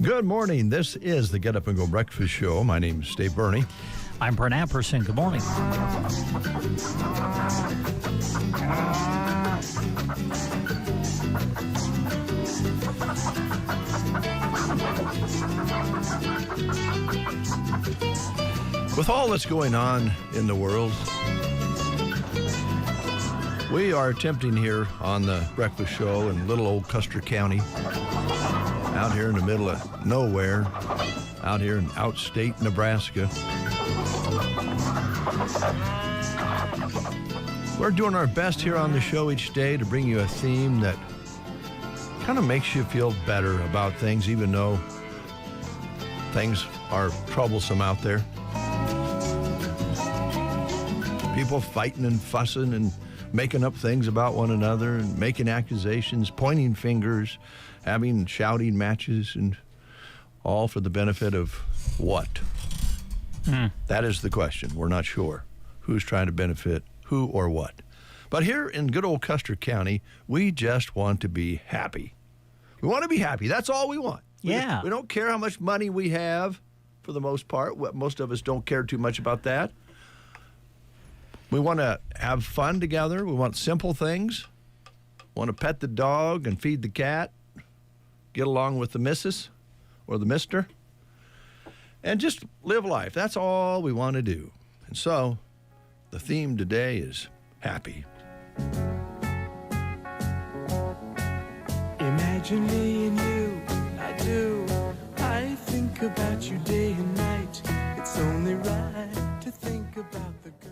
Good morning. This is the Get Up and Go Breakfast Show. My name is Dave Burney. I'm Brent Amperson. Good morning. With all that's going on in the world, we are attempting here on the breakfast show in little old Custer County, out here in the middle of nowhere, out here in outstate Nebraska. We're doing our best here on the show each day to bring you a theme that kind of makes you feel better about things, even though things are troublesome out there. People fighting and fussing and making up things about one another and making accusations, pointing fingers, having shouting matches, and all for the benefit of what? That is the question. We're not sure who's trying to benefit who or what. But here in good old Custer County, we just want to be happy. We want to be happy. That's all we want. Yeah. We don't care how much money we have, for the most part. Most of us don't care too much about that. We want to have fun together. We want simple things. Want to pet the dog and feed the cat. Get along with the missus or the mister. And just live life. That's all we want to do. And so, the theme today is happy. Imagine me and you, I do. I think about you day and night. It's only right to think about the girl.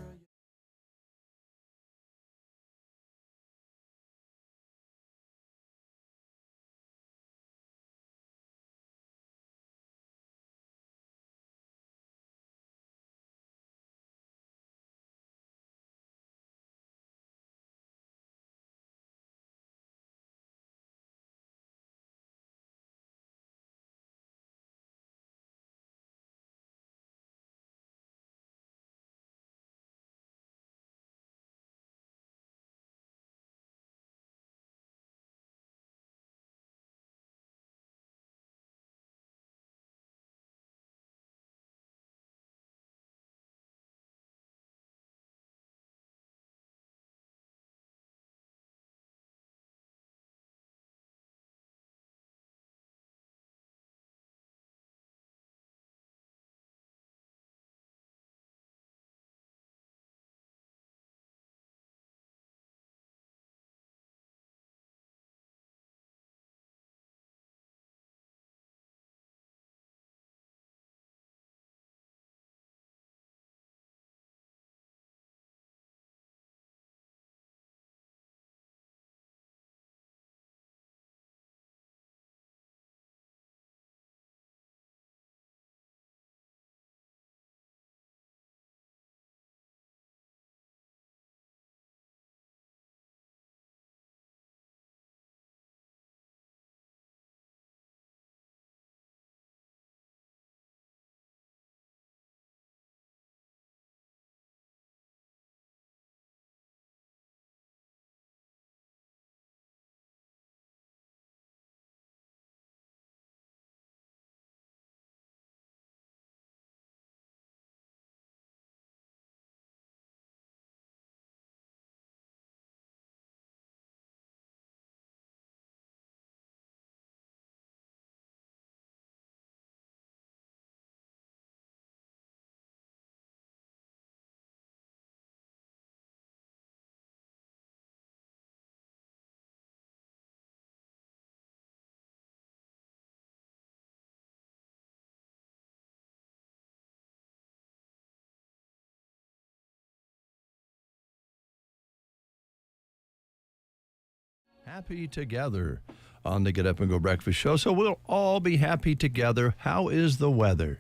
Happy together on the Get Up and Go Breakfast Show. So we'll all be happy together. How is the weather?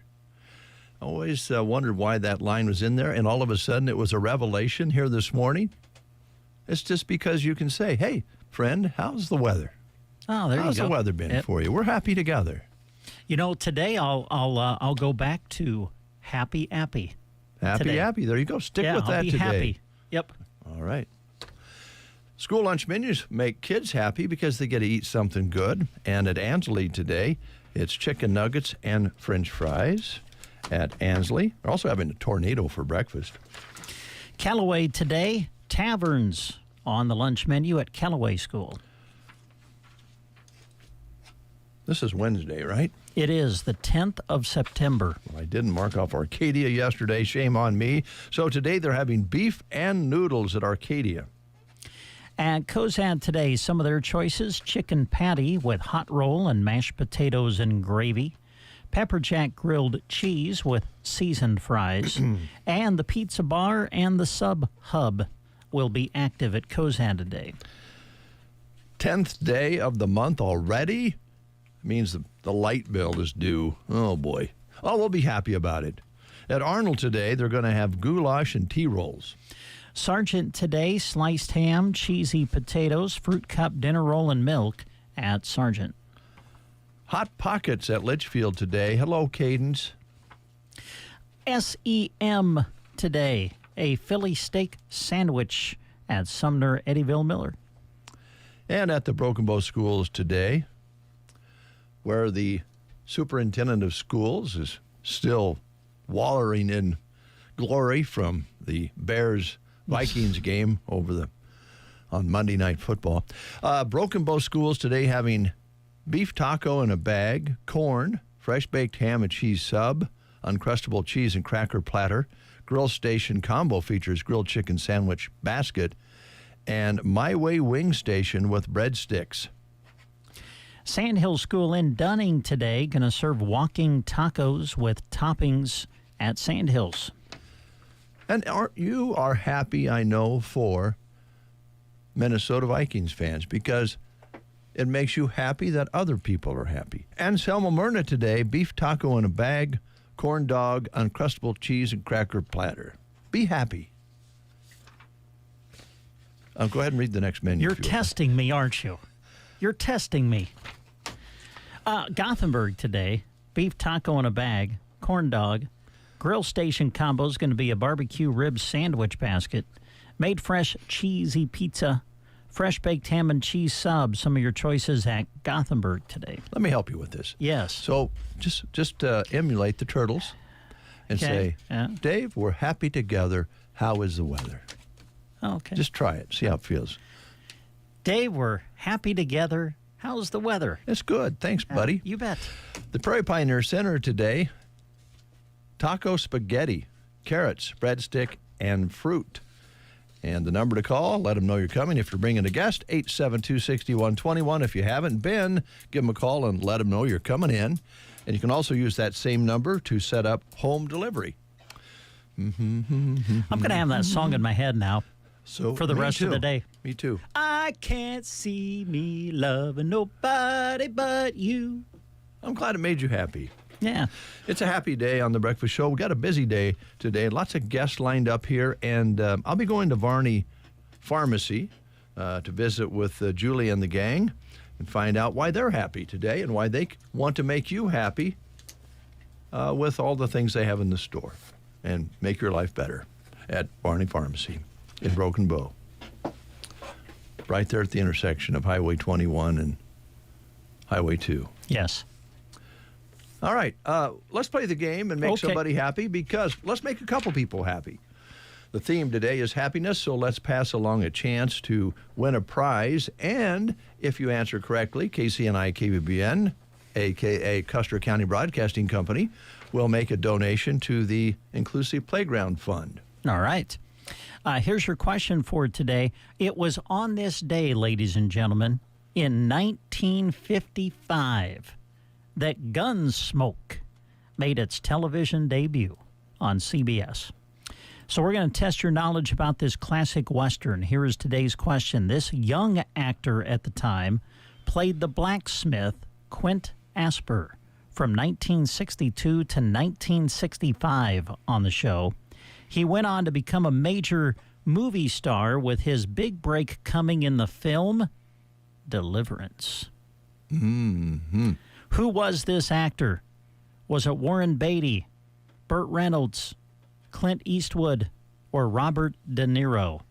I always wondered why that line was in there, and all of a sudden it was a revelation here this morning. It's just because you can say, hey, friend, how's the weather? Oh, there you go. How's the weather been for you? We're happy together. You know, today I'll go back to happy. Happy. There you go. Stick with that I'll be today. happy. Yep. All right. School lunch menus make kids happy because they get to eat something good. And at Ansley today, it's chicken nuggets and French fries at Ansley. They're also having a tornado for breakfast. Callaway today, taverns on the lunch menu at Callaway School. This is Wednesday, right? It is the 10th of September. Well, I didn't mark off Arcadia yesterday. Shame on me. So today they're having beef and noodles at Arcadia. At Cozad today, some of their choices: chicken patty with hot roll and mashed potatoes and gravy, pepper jack grilled cheese with seasoned fries, and the pizza bar and the sub hub will be active at Cozad today. 10th day of the month already means the light bill is due. Oh, boy. Oh, we'll be happy about it. At Arnold today, they're going to have goulash and tea rolls. Sargent today, sliced ham, cheesy potatoes, fruit cup, dinner roll, and milk at Sargent. Hot Pockets at Litchfield today. Hello, Cadence. SEM today, a Philly steak sandwich at Sumner Eddyville Miller. And at the Broken Bow Schools today, where the superintendent of schools is still wallowing in glory from the Bears-Vikings game on Monday Night Football. Broken Bow Schools today having beef taco in a bag, corn, fresh baked ham and cheese sub, Uncrustable cheese and cracker platter. Grill Station combo features grilled chicken sandwich basket, and My Way Wing Station with breadsticks. Sandhill School in Dunning today going to serve walking tacos with toppings at Sandhills. And you are happy, I know, for Minnesota Vikings fans, because it makes you happy that other people are happy. And Selma Myrna today, beef taco in a bag, corn dog, Uncrustable cheese and cracker platter. Be happy. Go ahead and read the next menu. You're testing me, aren't you? You're testing me. Gothenburg today, beef taco in a bag, corn dog. Grill Station combo is going to be a barbecue rib sandwich basket. Made fresh cheesy pizza. Fresh baked ham and cheese sub. Some of your choices at Gothenburg today. Let me help you with this. Yes. So just emulate the Turtles and say, Dave, we're happy together. How is the weather? Okay. Just try it. See how it feels. Dave, we're happy together. How's the weather? It's good. Thanks, buddy. You bet. The Prairie Pioneer Center today, taco spaghetti, carrots, breadstick, and fruit. And the number to call, let them know you're coming. If you're bringing a guest, 872-6121. If you haven't been, give them a call and let them know you're coming in. And you can also use that same number to set up home delivery. I'm going to have that song in my head now for the rest of the day. Me too. I can't see me loving nobody but you. I'm glad it made you happy. Yeah. It's a happy day on The Breakfast Show. We got a busy day today. Lots of guests lined up here. And I'll be going to Varney Pharmacy to visit with Julie and the gang and find out why they're happy today and why they want to make you happy with all the things they have in the store and make your life better at Varney Pharmacy in Broken Bow. Right there at the intersection of Highway 21 and Highway 2. Yes. All right, let's play the game and make somebody happy, because let's make a couple people happy. The theme today is happiness, so let's pass along a chance to win a prize. And if you answer correctly, KCNI KBBN, a.k.a. Custer County Broadcasting Company, will make a donation to the Inclusive Playground Fund. All right. Here's your question for today. It was on this day, ladies and gentlemen, in 1955, that Gunsmoke made its television debut on CBS. So we're going to test your knowledge about this classic Western. Here is today's question. This young actor at the time played the blacksmith Quint Asper from 1962 to 1965 on the show. He went on to become a major movie star, with his big break coming in the film Deliverance. Mm-hmm. Who was this actor? Was it Warren Beatty, Burt Reynolds, Clint Eastwood, or Robert De Niro?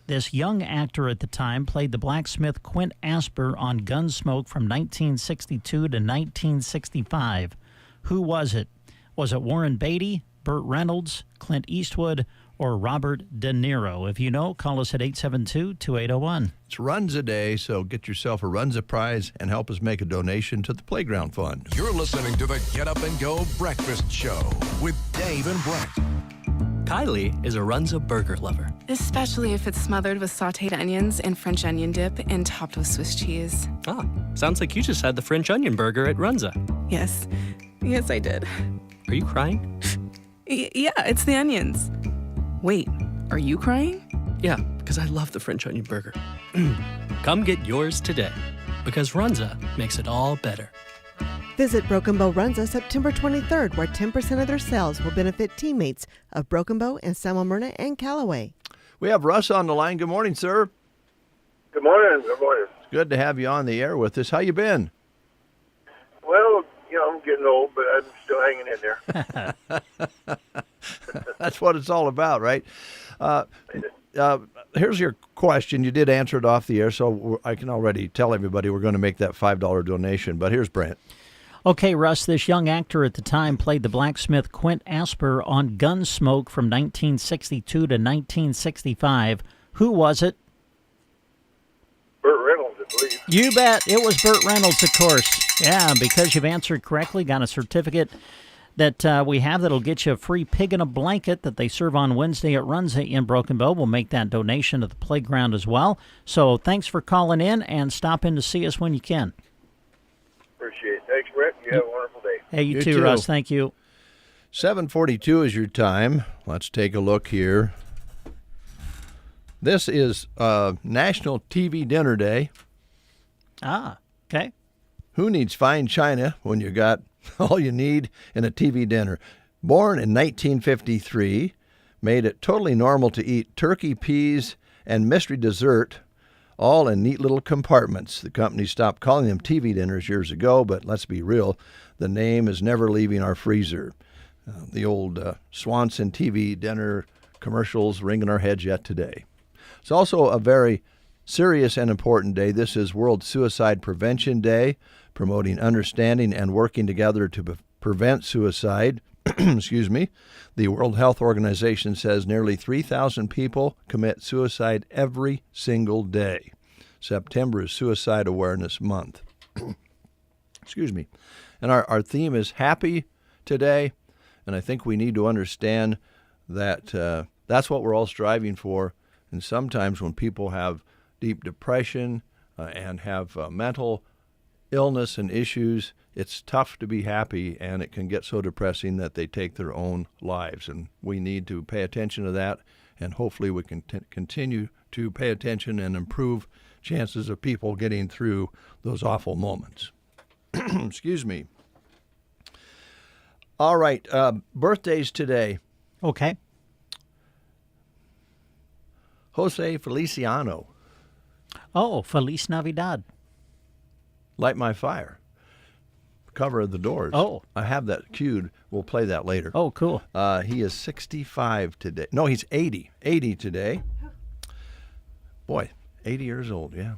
This young actor at the time played the blacksmith Quint Asper on Gunsmoke from 1962 to 1965. Who was it? Was it Warren Beatty, Burt Reynolds, Clint Eastwood, or Robert De Niro? If you know, call us at 872-2801. It's Runza Day, so get yourself a Runza prize and help us make a donation to the Playground Fund. You're listening to the Get Up and Go Breakfast Show with Dave and Brent. Kylie is a Runza burger lover. Especially if it's smothered with sauteed onions and French onion dip and topped with Swiss cheese. Ah, sounds like you just had the French onion burger at Runza. Yes. Yes, I did. Are you crying? Yeah, it's the onions. Wait, are you crying? Yeah, because I love the French onion burger. Come get yours today, because Runza makes it all better. Visit Broken Bow Runza September 23rd, where 10% of their sales will benefit teammates of Broken Bow in San Myrna and Callaway. We have Russ on the line. Good morning, sir. Good morning. Good morning. It's good to have you on the air with us. How you been? Well, I'm getting old, but I'm still hanging in there. That's what it's all about, right? Here's your question. You did answer it off the air, so I can already tell everybody we're going to make that $5 donation. But here's Brent. Okay, Russ, this young actor at the time played the blacksmith Quint Asper on Gunsmoke from 1962 to 1965. Who was it? Burt Reynolds, I believe. You bet. It was Burt Reynolds, of course. Yeah, because you've answered correctly, got a certificate that we have that'll get you a free pig in a blanket that they serve on Wednesday at Runza in Broken Bow. We'll make that donation to the playground as well. So thanks for calling in, and stop in to see us when you can. Appreciate it. Thanks, Brett. You have a wonderful day. Hey, you too, Russ. Thank you. 7:42 is your time. Let's take a look here. This is National TV Dinner Day. Ah, okay. Who needs fine china when you got all you need in a TV dinner? Born in 1953, made it totally normal to eat turkey, peas, and mystery dessert, all in neat little compartments. The company stopped calling them TV dinners years ago, but let's be real, the name is never leaving our freezer. The old Swanson TV dinner commercials ring in our heads yet today. It's also a very serious and important day. This is World Suicide Prevention Day, promoting understanding and working together to prevent suicide. Excuse me. The World Health Organization says nearly 3,000 people commit suicide every single day. September is Suicide Awareness Month. Excuse me. And our theme is happy today, and I think we need to understand that that's what we're all striving for. And sometimes when people have deep depression and have mental illness and issues, it's tough to be happy, and it can get so depressing that they take their own lives. And we need to pay attention to that, and hopefully we can continue to pay attention and improve chances of people getting through those awful moments. Excuse me. All right, birthdays today. Okay. Jose Feliciano. Oh, Feliz Navidad. Light My Fire. Cover of the Doors. Oh. I have that cued. We'll play that later. Oh, cool. He is 65 today. No, he's 80. 80 today. Boy, 80 years old, yeah.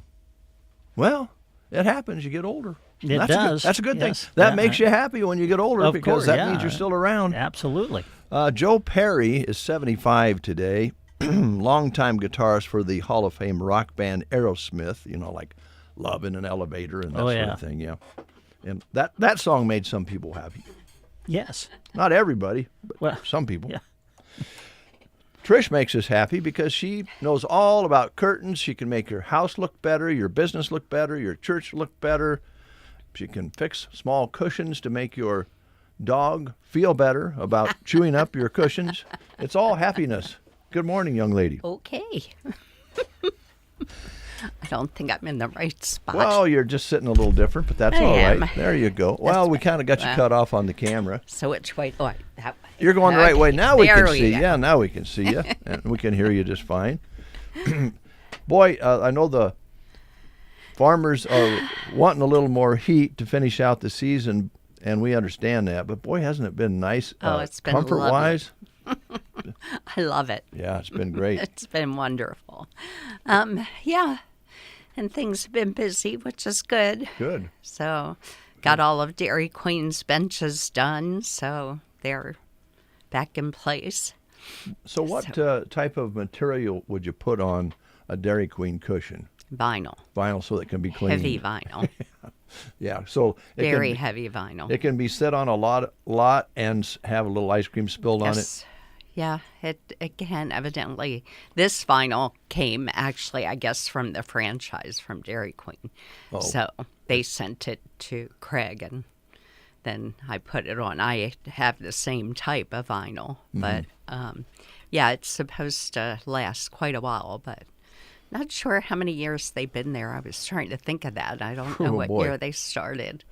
Well, it happens. You get older. It That's does. That's a good Yes. thing. That Yeah. makes you happy when you get older, Of because course, that yeah. means you're still around. Absolutely. Joe Perry is 75 today. Longtime guitarist for the Hall of Fame rock band Aerosmith, like Love in an Elevator and that sort of thing, yeah. And that song made some people happy. Yes. Not everybody, but some people. Yeah. Trish makes us happy because she knows all about curtains. She can make your house look better, your business look better, your church look better. She can fix small cushions to make your dog feel better about chewing up your cushions. It's all happiness. Good morning, young lady. Okay. I don't think I'm in the right spot. Well, you're just sitting a little different, but that's all am. right. There you go. Well, we kind of got you cut off on the camera. So which way? Oh, You're going the right way. Now we can see you. go. Yeah, now we can see you. And we can hear you just fine. Boy, I know the farmers are wanting a little more heat to finish out the season, and we understand that. But boy, hasn't it been nice It's been comfort-wise? I love it. Yeah, it's been great. It's been wonderful. So, yeah, and things have been busy, which is good. Good. So, got all of Dairy Queen's benches done, so they're back in place. So what type of material would you put on a Dairy Queen cushion? Vinyl. Vinyl, so it can be cleaned. Heavy vinyl. Yeah, so Very heavy vinyl. It can be set on a lot and have a little ice cream spilled on it. Yeah, it can evidently. This vinyl came actually, I guess, from the franchise from Dairy Queen. Oh. So they sent it to Craig, and then I put it on. I have the same type of vinyl, but yeah, it's supposed to last quite a while, but not sure how many years they've been there. I was trying to think of that. I don't know what year they started,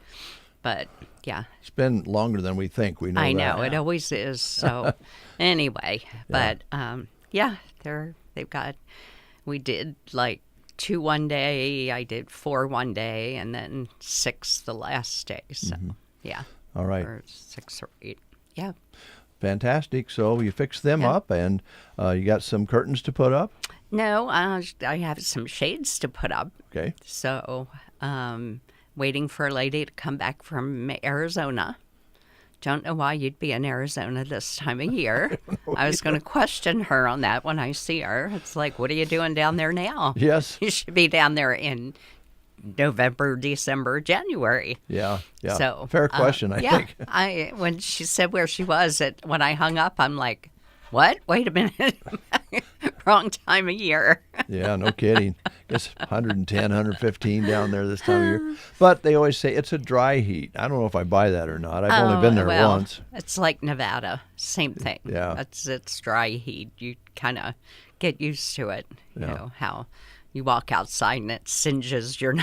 but yeah. It's been longer than we think. We know I that. know, it always is. So anyway, but yeah, we did like 2 one day, I did 4 one day, and then 6 the last day. So yeah. All right. Or 6 or 8. Yeah. Fantastic. So you fixed them up, and you got some curtains to put up? No, I have some shades to put up. Okay. So, waiting for a lady to come back from Arizona. Don't know why you'd be in Arizona this time of year. I was going to question her on that when I see her. It's like, what are you doing down there now? Yes. You should be down there in November, December, January. Yeah. So fair question, I think. When she said where she was, when I hung up, I'm like, what? Wait a minute. Wrong time of year. Yeah, no kidding. It's 110, 115 down there this time of year. But they always say it's a dry heat. I don't know if I buy that or not. I've only been there once. It's like Nevada. Same thing. Yeah. It's dry heat. You kind of get used to it. You know, how you walk outside and it singes your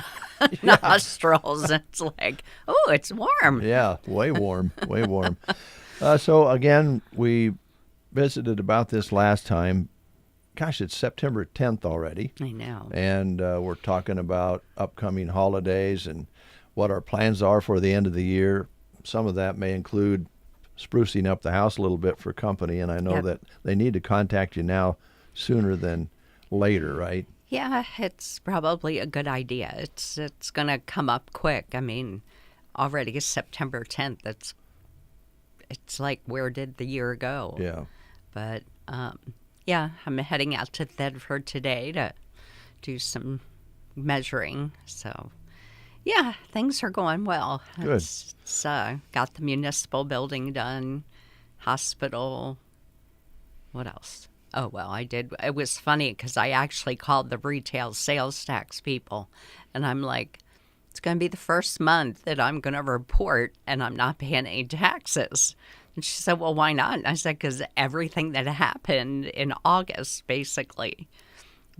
nostrils. It's like, oh, it's warm. Yeah, way warm, way warm. So, again, we visited about this last time. Gosh, it's September 10th already. I know. And we're talking about upcoming holidays and what our plans are for the end of the year. Some of that may include sprucing up the house a little bit for company, and I know that they need to contact you now sooner than later, right? Yeah, it's probably a good idea. It's going to come up quick. I mean, already September 10th. It's like, where did the year go? Yeah. But yeah, I'm heading out to Thedford today to do some measuring. So, yeah, things are going well. Good. It's got the municipal building done, hospital. What else? Oh, well, I did. It was funny because I actually called the retail sales tax people, and I'm like, it's going to be the first month that I'm going to report and I'm not paying any taxes. And she said, well, why not? And I said, because everything that happened in August basically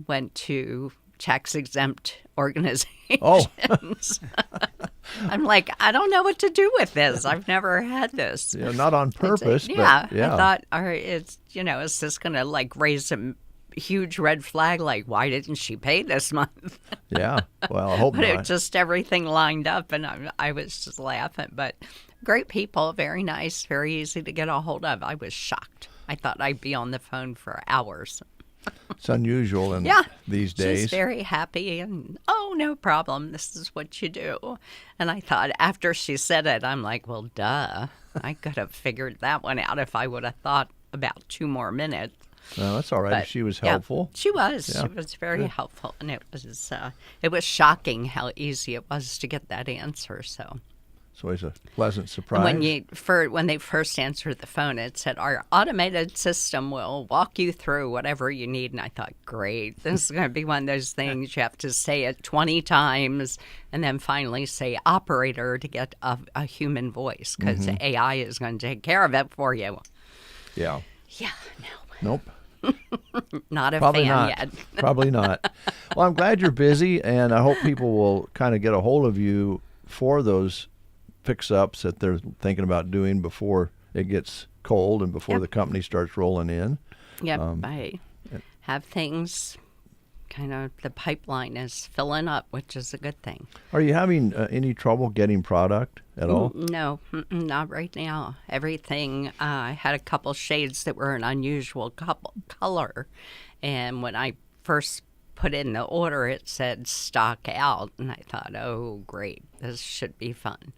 went to tax-exempt organizations. Oh. I'm like, I don't know what to do with this. I've never had this. Yeah, not on purpose, yeah, but yeah. I thought, all right, is this going to like raise a huge red flag? Like, why didn't she pay this month? Yeah, well, I hope but not. It just everything lined up, and I was just laughing. But great people, very nice, very easy to get a hold of. I was shocked. I thought I'd be on the phone for hours. It's unusual in these days. She's very happy, and no problem. This is what you do. And I thought after she said it, I'm like, well, duh. I could have figured that one out if I would have thought about 2 more minutes. No, that's all right. But, She was helpful. She was. Yeah. She was very helpful, and it was shocking how easy it was to get that answer. So. It's always a pleasant surprise. And when they first answered the phone, it said, our automated system will walk you through whatever you need. And I thought, great, this is going to be one of those things you have to say it 20 times and then finally say operator to get a human voice, because AI is going to take care of it for you. Yeah. Yeah, Nope. Not a Probably fan not. yet. Probably not. Well, I'm glad you're busy, and I hope people will kind of get a hold of you for those fix-ups that they're thinking about doing before it gets cold and before the company starts rolling in. Yep, I have things kind of, the pipeline is filling up, which is a good thing. Are you having any trouble getting product at all? No, not right now. Everything, I had a couple shades that were an unusual color, and when I first put in the order, it said stock out, and I thought, oh, great, this should be fun.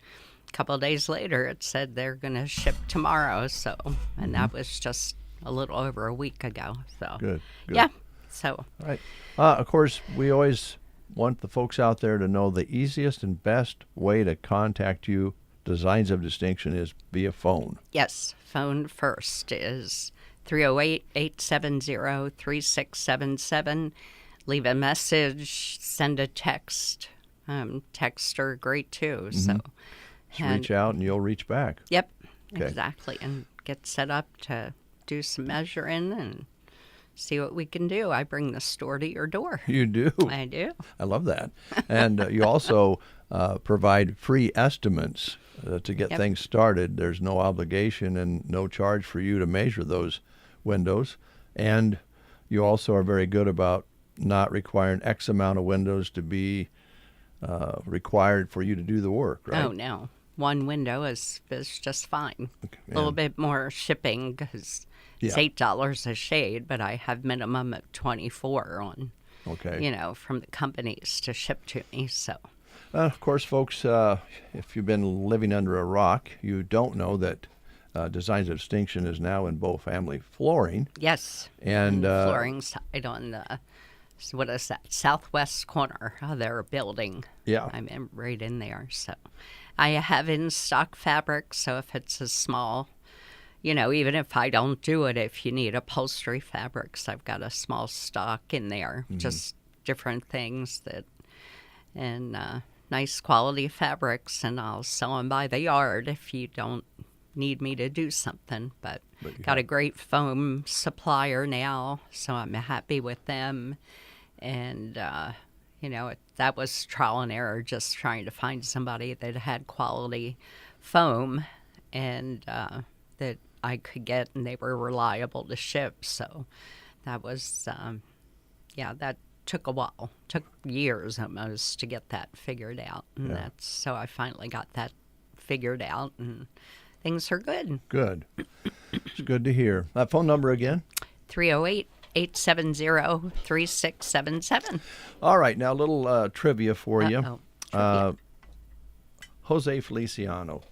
A couple of days later, it said they're going to ship tomorrow, so, and that was just a little over a week ago, so. Good. Yeah, so. All right. Of course, we always want the folks out there to know the easiest and best way to contact you, Designs of Distinction, is via phone. Yes, phone first is 308-870-3677. Leave a message, send a text. Texts are great too. So Just reach out and you'll reach back. Yep, Okay. exactly. And get set up to do some measuring and see what we can do. I bring the store to your door. You do. I do. I love that. And you also provide free estimates to get Yep. things started. There's no obligation and no charge for you to measure those windows. And you also are very good about not requiring X amount of windows to be required for you to do the work, right? Oh, no. One window is just fine. Okay, A little and- bit more shipping because it's Yeah. $8 a shade, but I have minimum of 24 on, Okay. from the companies to ship to me. So, Of course, folks, if you've been living under a rock, you don't know that Designs of Distinction is now in Bow Family Flooring. yes. And flooring side on the, what is that, southwest corner of their building. Yeah. I'm right in there. So, I have in stock fabric. So, if it's a small, even if I don't do it, if you need upholstery fabrics, I've got a small stock in there. Just different things and nice quality fabrics, and I'll sell them by the yard if you don't need me to do something. But got a great foam supplier now, so I'm happy with them. And, that was trial and error, just trying to find somebody that had quality foam and that I could get, and they were reliable to ship. So that was, that took a while. Took years almost to get that figured out. And so I finally got that figured out, and things are good. Good. It's good to hear. That phone number again? 308-870-3677. All right. Now, a little trivia for you. Uh-oh. Trivia. Jose Feliciano.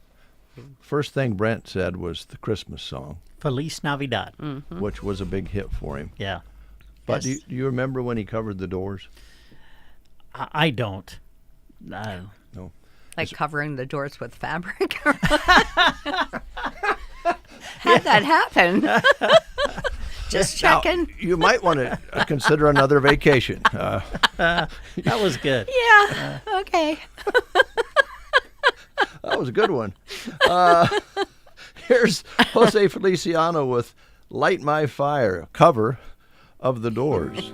First thing Brent said was the Christmas song, Feliz Navidad. which was a big hit for him. Yeah. But Yes. do you remember when he covered the Doors? I don't. No. Like covering the doors with fabric. How'd that happen? Just checking. Now, you might want to consider another vacation. That was good. Yeah. Okay. That was a good one. Here's Jose Feliciano with Light My Fire, a cover of the Doors.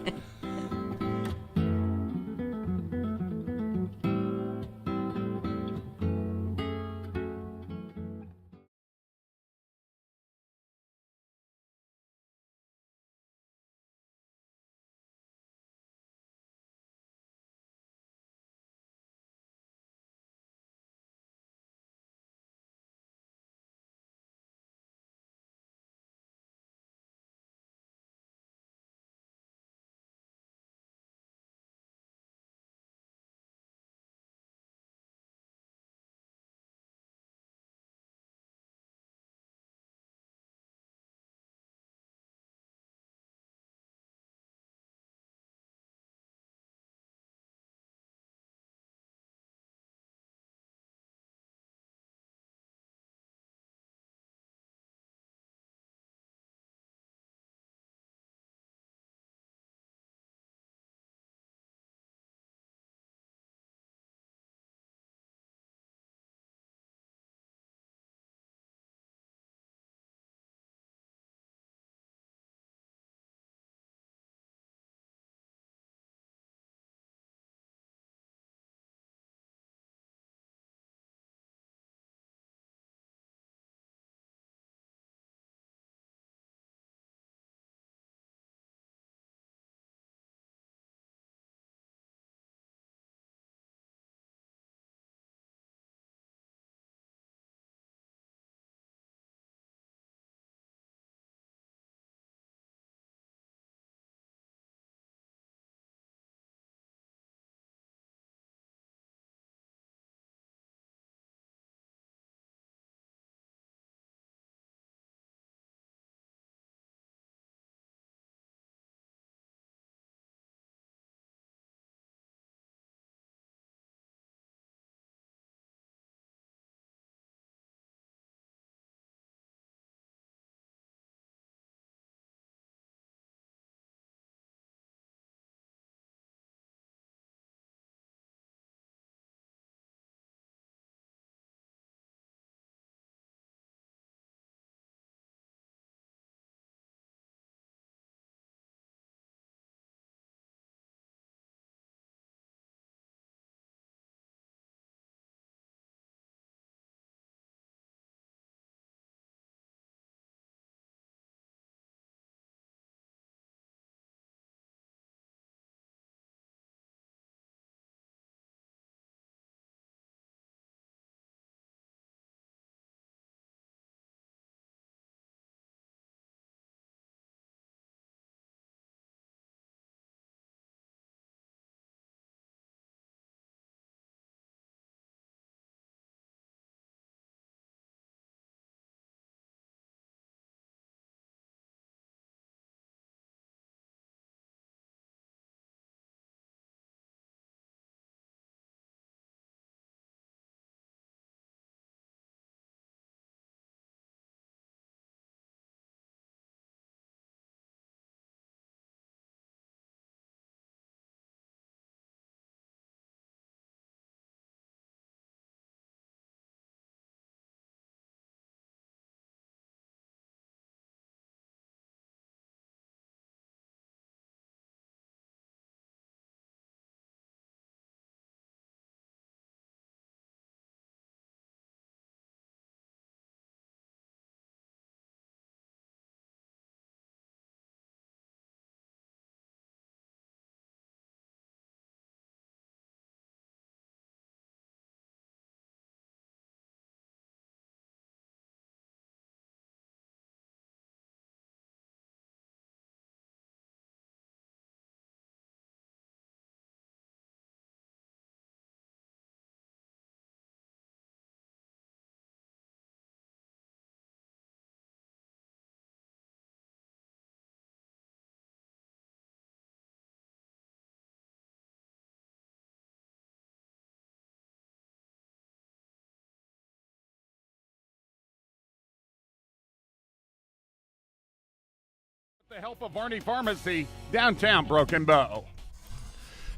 The help of Varney Pharmacy, downtown Broken Bow.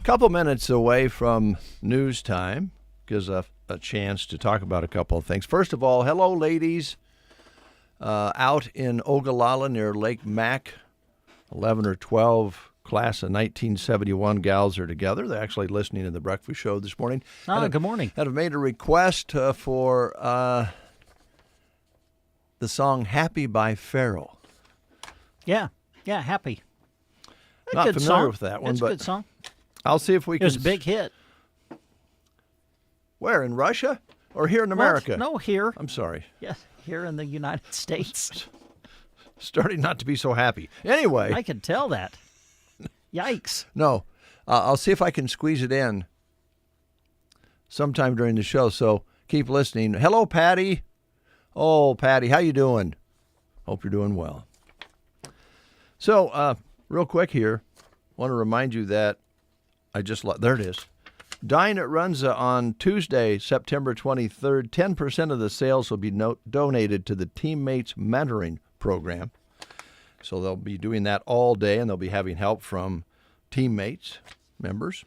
Couple minutes away from news time gives us a chance to talk about a couple of things. First of all, hello, ladies. Out in Ogallala near Lake Mac, 11 or 12 class of 1971 gals are together. They're actually listening to the breakfast show this morning. Good morning. And have made a request for the song Happy by Pharrell. Yeah, Happy. Not good familiar song. with that one, It's but a good song. I'll see if we It can. was a big hit. Where, in Russia or here in America? What? No, here. I'm sorry. Yes, here in the United States. Starting not to be so happy. Anyway. I could tell that. Yikes. No, I'll see if I can squeeze it in sometime during the show, so keep listening. Hello, Patty. Oh, Patty, how you doing? Hope you're doing well. So, real quick here, want to remind you that there it is. Dine at Runza on Tuesday, September 23rd. 10% of the sales will be donated to the Teammates Mentoring Program. So they'll be doing that all day, and they'll be having help from teammates, members.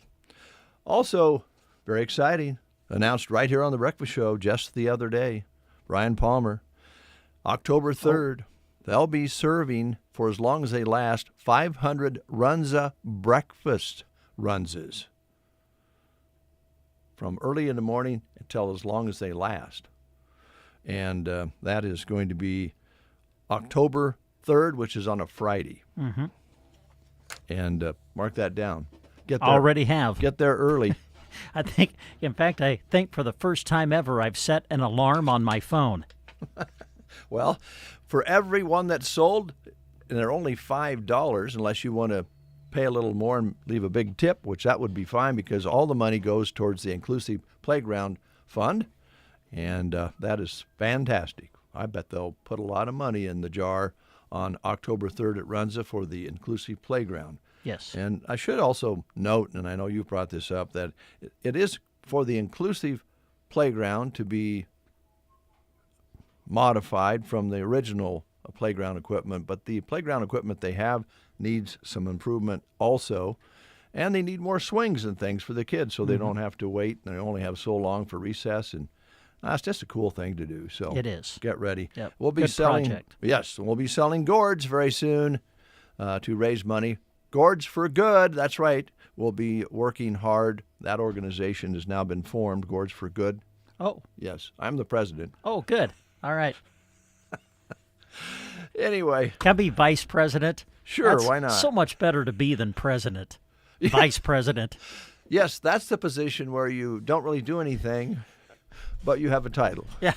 Also, very exciting, announced right here on the Breakfast Show just the other day, Brian Palmer, October 3rd, they'll be serving, for as long as they last, 500 Runza breakfast Runzas. From early in the morning until as long as they last. And that is going to be October 3rd, which is on a Friday. Mm-hmm. And mark that down. Get there, already have. Get there early. I think for the first time ever, I've set an alarm on my phone. Well, for every one that's sold, and they're only $5, unless you want to pay a little more and leave a big tip, which that would be fine because all the money goes towards the Inclusive Playground Fund, and that is fantastic. I bet they'll put a lot of money in the jar on October 3rd at Runza for the Inclusive Playground. Yes. And I should also note, and I know you brought this up, that it is for the Inclusive Playground to be modified from the original playground equipment, but the playground equipment they have needs some improvement also, and they need more swings and things for the kids so they don't have to wait, and they only have so long for recess, and it's just a cool thing to do. So it is. Get ready. Yep. We'll be Good selling. Project. Yes, we'll be selling gourds very soon to raise money. Gourds for Good. That's right. We'll be working hard. That organization has now been formed. Gourds for Good. Oh. Yes, I'm the president. Oh, good. All right. Anyway. Can I be vice president? Sure, why not? So much better to be than president. Vice president. Yes, that's the position where you don't really do anything, but you have a title. Yeah.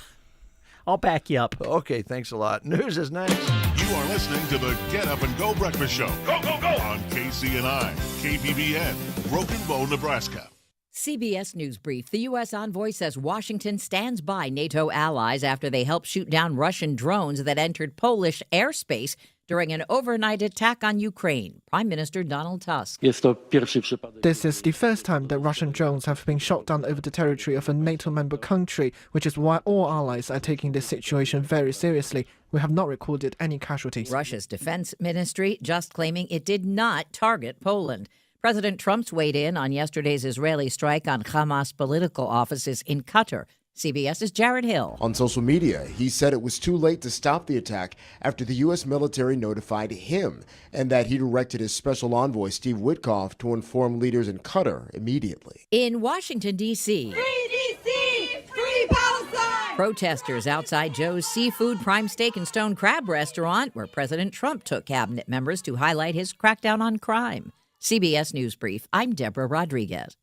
I'll back you up. Okay, thanks a lot. News is next. You are listening to the Get Up and Go Breakfast Show. Go, go, go! On KCNI, KBBN, Broken Bow, Nebraska. CBS News Brief. The U.S. envoy says Washington stands by NATO allies after they helped shoot down Russian drones that entered Polish airspace during an overnight attack on Ukraine. Prime Minister Donald Tusk. This is the first time that Russian drones have been shot down over the territory of a NATO member country, which is why all allies are taking this situation very seriously. We have not recorded any casualties. Russia's defense ministry just claiming it did not target Poland. President Trump's weighed in on yesterday's Israeli strike on Hamas political offices in Qatar. CBS's Jared Hill. On social media, he said it was too late to stop the attack after the U.S. military notified him and that he directed his special envoy, Steve Witkoff, to inform leaders in Qatar immediately. In Washington, D.C., Free D.C., free Palestine! Protesters outside Joe's Seafood Prime Steak and Stone Crab restaurant, where President Trump took cabinet members to highlight his crackdown on crime. CBS News Brief. I'm Deborah Rodriguez.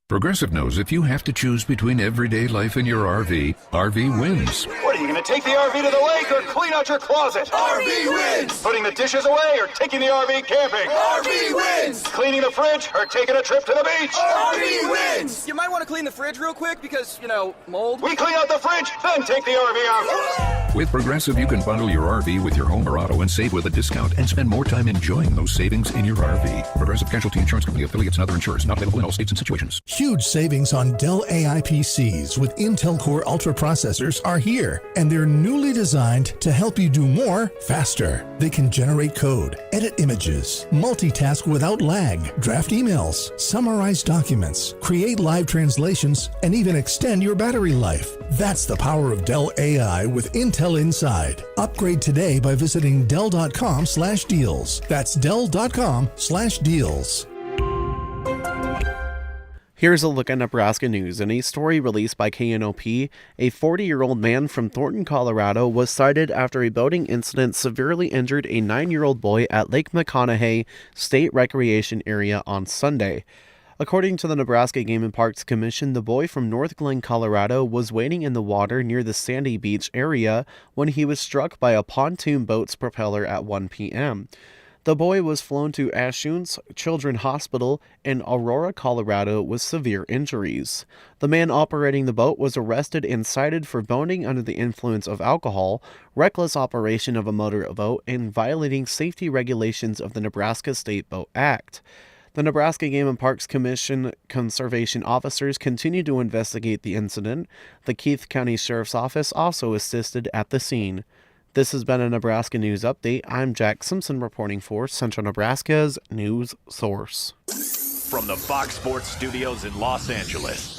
Progressive knows if you have to choose between everyday life and your RV wins. What, are you going to take the RV to the lake or clean out your closet? RV wins! Putting the dishes away or taking the RV camping? RV wins! Cleaning the fridge or taking a trip to the beach? RV wins! You might want to clean the fridge real quick because, mold. We clean out the fridge, then take the RV out. With Progressive, you can bundle your RV with your home or auto and save with a discount and spend more time enjoying those savings in your RV. Progressive Casualty Insurance Company, affiliates, and other insurers. Not available in all states and situations. Huge savings on Dell AI PCs with Intel Core Ultra processors are here, and they're newly designed to help you do more faster. They can generate code, edit images, multitask without lag, draft emails, summarize documents, create live translations, and even extend your battery life. That's the power of Dell AI with Intel inside. Upgrade today by visiting Dell.com/deals. That's Dell.com/deals. Here's a look at Nebraska news. In a story released by KNOP, a 40-year-old man from Thornton, Colorado was cited after a boating incident severely injured a 9-year-old boy at Lake McConaughey State Recreation Area on Sunday. According to the Nebraska Game and Parks Commission, the boy from North Glen, Colorado was wading in the water near the Sandy Beach area when he was struck by a pontoon boat's propeller at 1 p.m. The boy was flown to Ashoons Children's Hospital in Aurora, Colorado with severe injuries. The man operating the boat was arrested and cited for boating under the influence of alcohol, reckless operation of a motor boat, and violating safety regulations of the Nebraska State Boat Act. The Nebraska Game and Parks Commission conservation officers continue to investigate the incident. The Keith County Sheriff's Office also assisted at the scene. This has been a Nebraska News Update. I'm Jack Simpson reporting for Central Nebraska's news source. From the Fox Sports Studios in Los Angeles,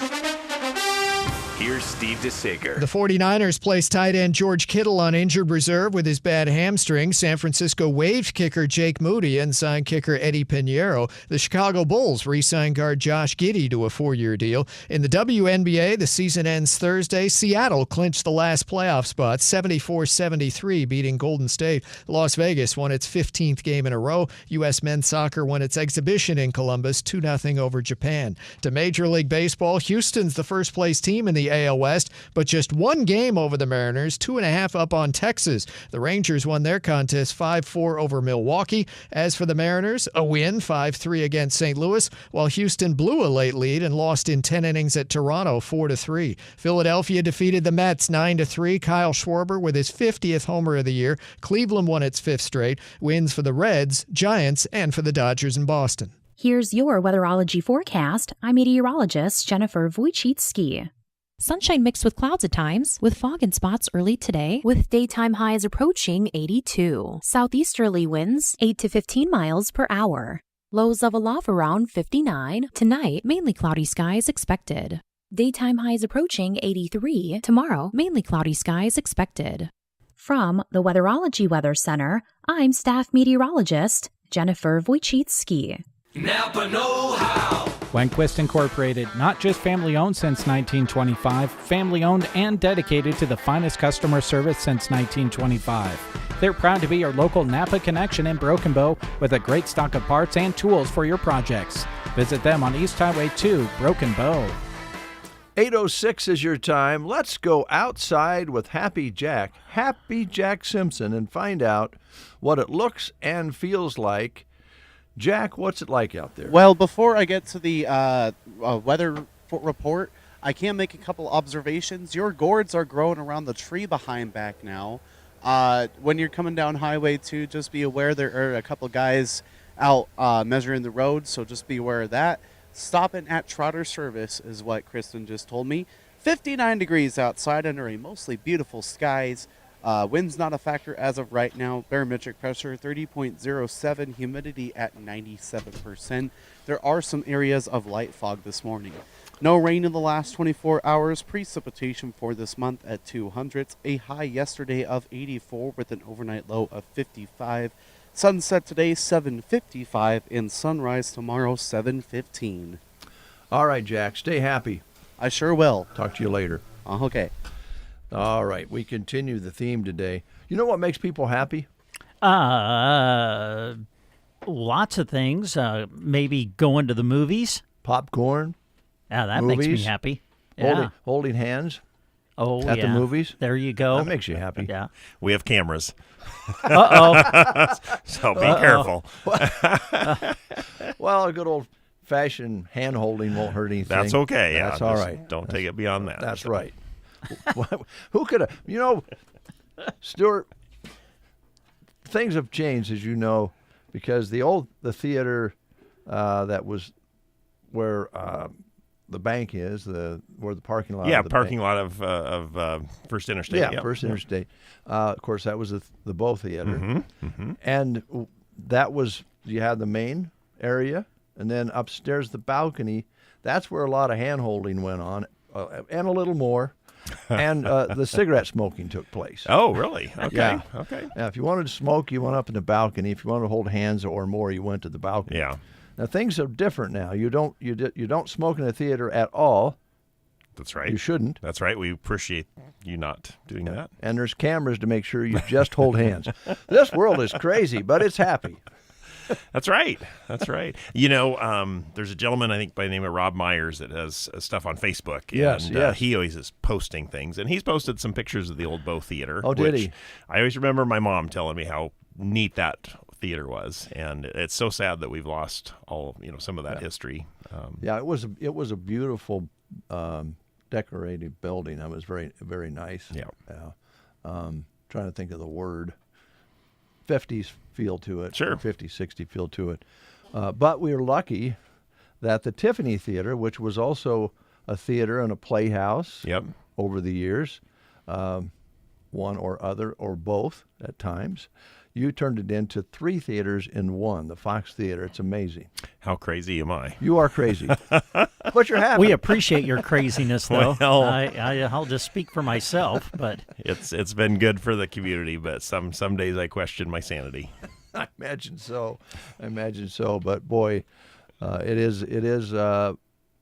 here's Steve DeSager. The 49ers placed tight end George Kittle on injured reserve with his bad hamstring. San Francisco waived kicker Jake Moody and signed kicker Eddie Pinheiro. The Chicago Bulls re-signed guard Josh Giddey to a 4-year deal. In the WNBA, the season ends Thursday. Seattle clinched the last playoff spot, 74-73, beating Golden State. Las Vegas won its 15th game in a row. U.S. men's soccer won its exhibition in Columbus, 2-0 over Japan. To Major League Baseball, Houston's the first-place team in the AL West, but just one game over the Mariners, 2.5 up on Texas. The Rangers won their contest 5-4 over Milwaukee. As for the Mariners, a win 5-3 against St. Louis, while Houston blew a late lead and lost in 10 innings at Toronto 4-3. Philadelphia defeated the Mets 9-3. Kyle Schwarber with his 50th homer of the year. Cleveland won its 5th straight. Wins for the Reds, Giants, and for the Dodgers in Boston. Here's your weatherology forecast. I'm meteorologist Jennifer Wojcicki. Sunshine mixed with clouds at times, with fog in spots early today, with daytime highs approaching 82. Southeasterly winds 8 to 15 miles per hour. Lows level off around 59. Tonight, mainly cloudy skies expected. Daytime highs approaching 83. Tomorrow, mainly cloudy skies expected. From the Weatherology Weather Center, I'm staff meteorologist Jennifer Wojcicki. Napa know-how. Wenquist Incorporated, not just family-owned since 1925, family-owned and dedicated to the finest customer service since 1925. They're proud to be your local Napa connection in Broken Bow with a great stock of parts and tools for your projects. Visit them on East Highway 2, Broken Bow. 8:06 is your time. Let's go outside with Happy Jack Simpson, and find out what it looks and feels like. Jack, what's it like out there? Well, before I get to the weather report, I can make a couple observations. Your gourds are growing around the tree behind back now. When you're coming down Highway 2, just be aware there are a couple guys out measuring the road, so just be aware of that. Stopping at Trotter Service is what Kristen just told me. 59 degrees outside under a mostly beautiful skies. Wind's not a factor as of right now. Barometric pressure 30.07, humidity at 97%. There are some areas of light fog this morning. No rain in the last 24 hours. Precipitation for this month at 200. A high yesterday of 84 with an overnight low of 55. Sunset today 7:55 and sunrise tomorrow 7:15. All right, Jack, stay happy. I sure will. Talk to you later. Okay. All right, we continue the theme today. You know what makes people happy? Lots of things. Maybe going to the movies. Popcorn. Yeah, that movies, makes me happy. Yeah. Holding hands. Oh, at the movies. There you go. That makes you happy. Yeah. We have cameras. Uh-oh. So be careful. Well, a good old-fashioned hand-holding won't hurt anything. That's okay. Yeah, That's all right. Don't take it beyond that. That's right. Who could have, Stuart, things have changed, as you know, because the theater that was where the bank is, where the parking lot. Yeah, of the parking bank. lot of First Interstate. Yeah, Yep. First Interstate. Of course, that was the Bow Theater, Mm-hmm. and that was you had the main area, and then upstairs the balcony. That's where a lot of hand holding went on, and a little more. And the cigarette smoking took place. Oh, really? Okay. Yeah. Okay. Yeah, if you wanted to smoke, you went up in the balcony. If you wanted to hold hands or more, you went to the balcony. Yeah. Now things are different now. You don't smoke in a theater at all. That's right. You shouldn't. That's right. We appreciate you not doing that. And there's cameras to make sure you just hold hands. This world is crazy, but it's happy. That's right. That's right. You know, there's a gentleman, I think, by the name of Rob Myers that has stuff on Facebook. Yes, and, yes. He always is posting things. And he's posted some pictures of the old Bow Theater. Oh, did which he? I always remember my mom telling me how neat that theater was. And it's so sad that we've lost some of that history. Yeah, it was a beautiful decorated building. It was very, very nice. Yeah. Trying to think of the word. 50s feel to it. Sure. 50, 60 feel to it. But we were lucky that the Tiffany Theater, which was also a theater and a playhouse over the years, one or other or both at times, you turned it into 3 theaters in one, the Fox Theater. It's amazing. How crazy am I? You are crazy. But you're happy. We appreciate your craziness, though. Well, I'll just speak for myself, but it's been good for the community, but some days I question my sanity. I imagine so. But boy, it is an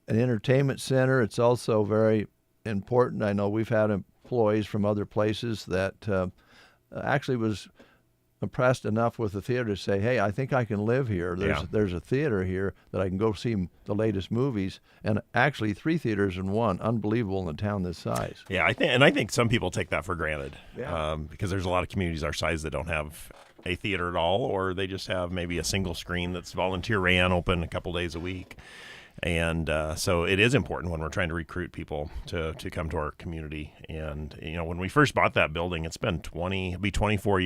entertainment center. It's also very important. I know we've had employees from other places that actually was impressed enough with the theater to say, "Hey, I think I can live here. There's a theater here that I can go see the latest movies." And actually, 3 theaters in one, unbelievable in a town this size. Yeah, I think some people take that for granted. Yeah. Because there's a lot of communities our size that don't have a theater at all, or they just have maybe a single screen that's volunteer ran, open a couple days a week. And so it is important when we're trying to recruit people to come to our community. And, when we first bought that building, it's been 22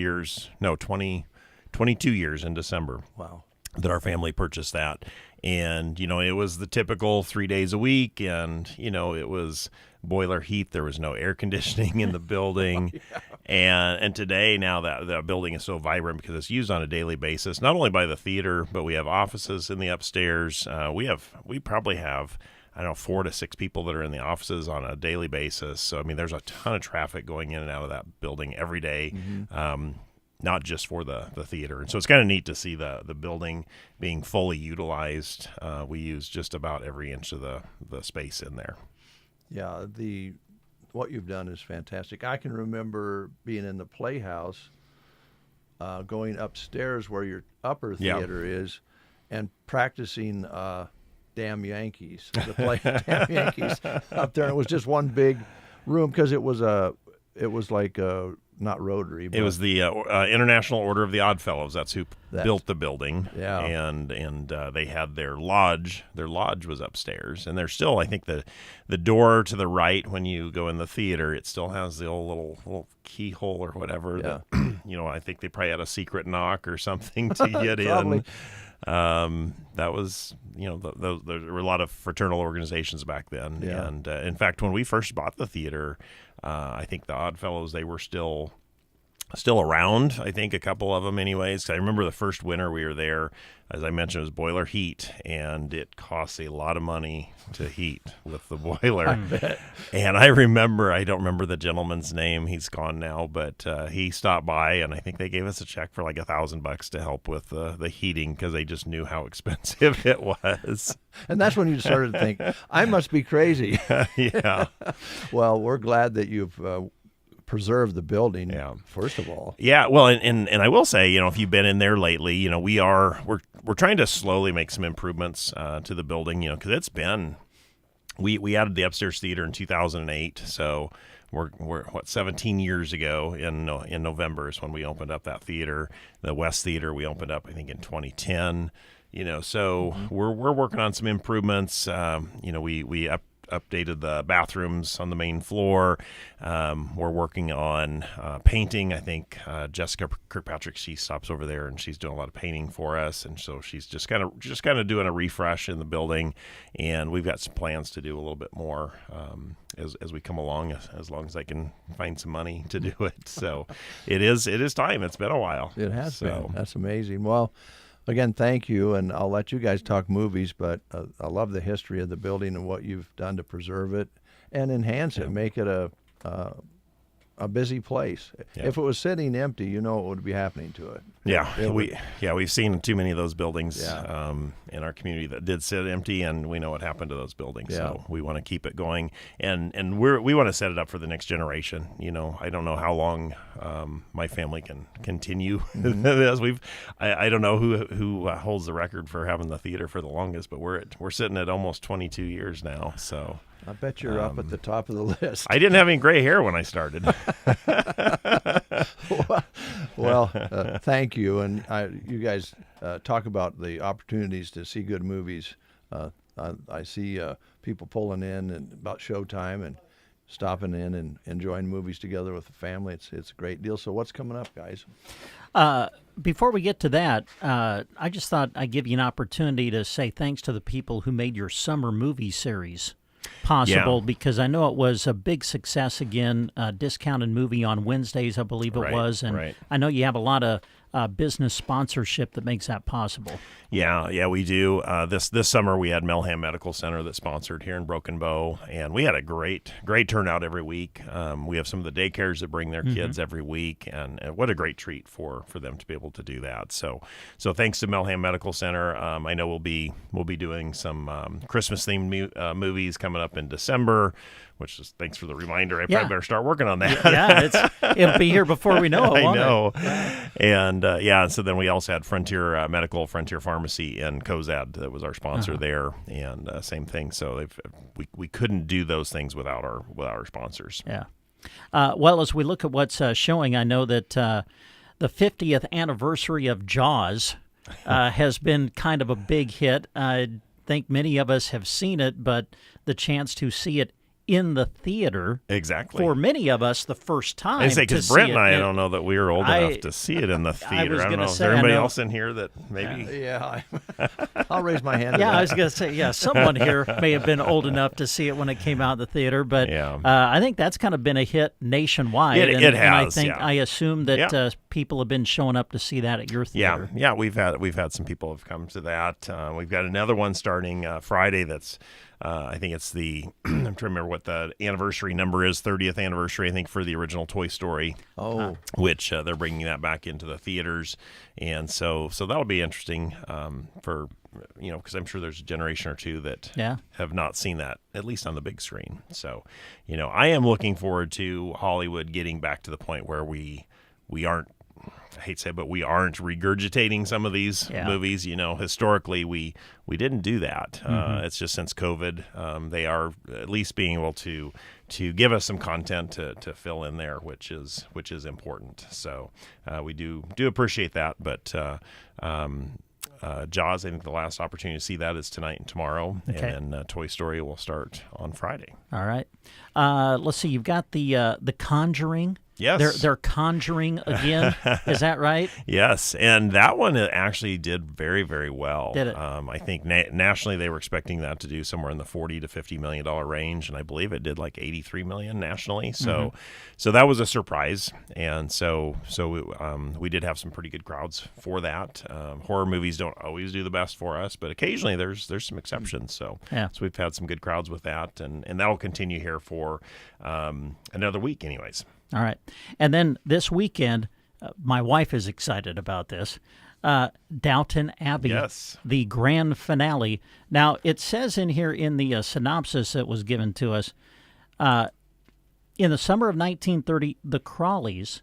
years in December. Wow. That our family purchased that. And, it was the typical 3 days a week. And, it was boiler heat. There was no air conditioning in the building. And today, now that the building is so vibrant because it's used on a daily basis, not only by the theater, but we have offices in the upstairs. We probably have, 4 to 6 people that are in the offices on a daily basis. So, there's a ton of traffic going in and out of that building every day. Mm-hmm. Not just for the theater. And so it's kind of neat to see the building being fully utilized. We use just about every inch of the space in there. Yeah, what you've done is fantastic. I can remember being in the Playhouse, going upstairs where your upper theater is, and practicing Damn Yankees, Damn Yankees up there. And it was just one big room because it was like not Rotary. But it was the International Order of the Oddfellows. That's who built the building. Yeah. And they had their lodge. Their lodge was upstairs. And there's still, I think, the door to the right when you go in the theater, it still has the old little keyhole or whatever. Yeah. That, I think they probably had a secret knock or something to get in. That was, there were a lot of fraternal organizations back then. Yeah. And in fact, when we first bought the theater, I think the Oddfellows, they were still around. I think a couple of them anyways. I remember the first winter we were there, as I mentioned, it was boiler heat, and it costs a lot of money to heat with the boiler. I bet. And I don't remember the gentleman's name. He's gone now, but he stopped by, and I think they gave us a check for like $1,000 to help with the heating because they just knew how expensive it was. And that's when you started to think, I must be crazy. Yeah. Well, we're glad that you've preserve the building, first of all. Yeah, well, and I will say, if you've been in there lately, we're trying to slowly make some improvements to the building, because it's been, we added the upstairs theater in 2008, so we're 17 years ago in November is when we opened up that theater. The West Theater we opened up, I think, in 2010. So we're working on some improvements. We updated the bathrooms on the main floor. We're working on painting. I think Jessica Kirkpatrick, she stops over there and she's doing a lot of painting for us, and so she's just kind of doing a refresh in the building, and we've got some plans to do a little bit more as we come along, as long as I can find some money to do it. So it is time. It's been a while. It has been. That's amazing. Well, again, thank you, and I'll let you guys talk movies, but I love the history of the building and what you've done to preserve it and enhance it, make it a busy place. Yeah. If it was sitting empty, you know what would be happening to it. We've seen too many of those buildings in our community that did sit empty, and we know what happened to those buildings. Yeah. So we want to keep it going, and we want to set it up for the next generation. You know, I don't know how long my family can continue this. I don't know who holds the record for having the theater for the longest, but we're sitting at almost 22 years now. So I bet you're up at the top of the list. I didn't have any gray hair when I started. Well, thank you. And you guys talk about the opportunities to see good movies. I see people pulling in and about showtime and stopping in and enjoying movies together with the family. It's a great deal. So what's coming up, guys? Before we get to that, I just thought I'd give you an opportunity to say thanks to the people who made your summer movie series possible, because I know it was a big success again, discounted movie on Wednesdays, I believe it was, and I know you have a lot of business sponsorship that makes that possible. Yeah, we do. This summer we had Melham Medical Center that sponsored here in Broken Bow, and we had a great turnout every week. We have some of the daycares that bring their kids every week, and what a great treat for them to be able to do that. So thanks to Melham Medical Center. I know we'll be doing some Christmas themed movies coming up in December, which is, thanks for the reminder. I probably better start working on that. Yeah, it'll be here before we know it. I know. And so then we also had Frontier Medical, Frontier Pharmacy, and Cozad that was our sponsor there, and same thing. So we couldn't do those things without our sponsors. Yeah. Well, as we look at what's showing, I know that the 50th anniversary of Jaws has been kind of a big hit. I think many of us have seen it, but the chance to see it in the theater, for many of us, the first time. I say, because Brent and I don't know that we were old enough to see it in the theater. I don't know. Is there anybody else in here that maybe? I'll raise my hand. I was going to say, someone here may have been old enough to see it when it came out in the theater, but I think that's kind of been a hit nationwide. It has. And I assume that people have been showing up to see that at your theater. Yeah. We've had some people have come to that. We've got another one starting Friday. That's I think it's the I'm trying to remember what the anniversary number is. 30th anniversary, I think, for the original Toy Story. Which they're bringing that back into the theaters, and so that'll be interesting for because I'm sure there's a generation or two that have not seen that, at least on the big screen. So I am looking forward to Hollywood getting back to the point where we aren't. I hate to say it, but we aren't regurgitating some of these movies. Historically, we didn't do that. It's just since COVID, they are at least being able to give us some content to fill in there, which is important. So we do appreciate that. But Jaws, I think the last opportunity to see that is tonight and tomorrow, and then Toy Story will start on Friday. All right. Let's see. You've got the Conjuring. Yes. They're conjuring again. Is that right? Yes, and that one actually did very, very well. Did it? I think nationally they were expecting that to do somewhere in the $40 to $50 million range, and I believe it did like $83 million nationally. So that was a surprise, and so we did have some pretty good crowds for that. Horror movies don't always do the best for us, but occasionally there's some exceptions. So we've had some good crowds with that, and that will continue here for another week anyways. All right. And then this weekend, my wife is excited about this. Downton Abbey, the grand finale. Now, it says in here in the synopsis that was given to us, in the summer of 1930, the Crawleys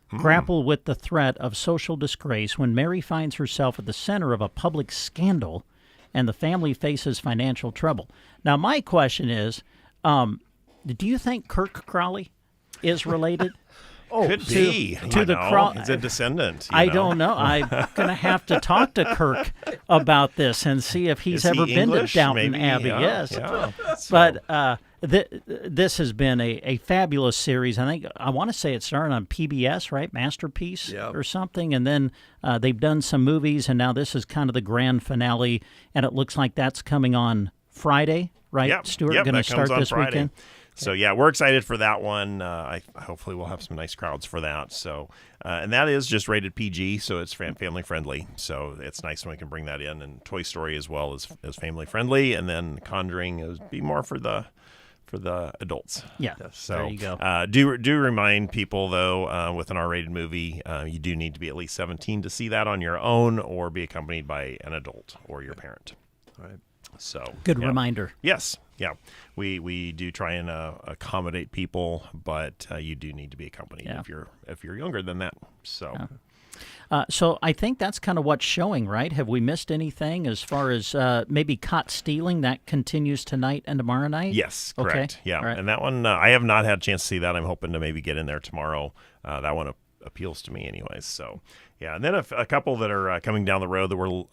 grapple with the threat of social disgrace when Mary finds herself at the center of a public scandal and the family faces financial trouble. Now, my question is, do you think Kirk Crawley is related? Could be. To the crowd. He's a descendant. I don't know. I'm going to have to talk to Kirk about this and see if he's ever been English? to Downton Maybe, Abbey. yeah, Yes. yeah. But this has been a fabulous series. I want to say it started on PBS, right? Masterpiece or something. And then they've done some movies, and now this is kind of the grand finale. And it looks like that's coming on Friday, right, Yep. Stuart? Yep, going to that comes start on this Friday. weekend? So, yeah, we're excited for that one. Hopefully we'll have some nice crowds for that. So, and that is just rated PG, so it's family friendly. So it's nice when we can bring that in. And Toy Story as well is family friendly. And then Conjuring is be more for the adults. Yeah, so there you go. Do remind people, though, with an R-rated movie, you do need to be at least 17 to see that on your own or be accompanied by an adult or your parent. All right. So good reminder. Yes, yeah, we do try and accommodate people, but you do need to be accompanied if you're younger than that. So. So I think that's kind of what's showing, right? Have we missed anything as far as maybe Caught Stealing? That continues tonight and tomorrow night? Yes, correct. Okay. Yeah, right. And that one, I have not had a chance to see that. I'm hoping to maybe get in there tomorrow. That one appeals to me anyways. So, yeah. And then a couple that are coming down the road that we're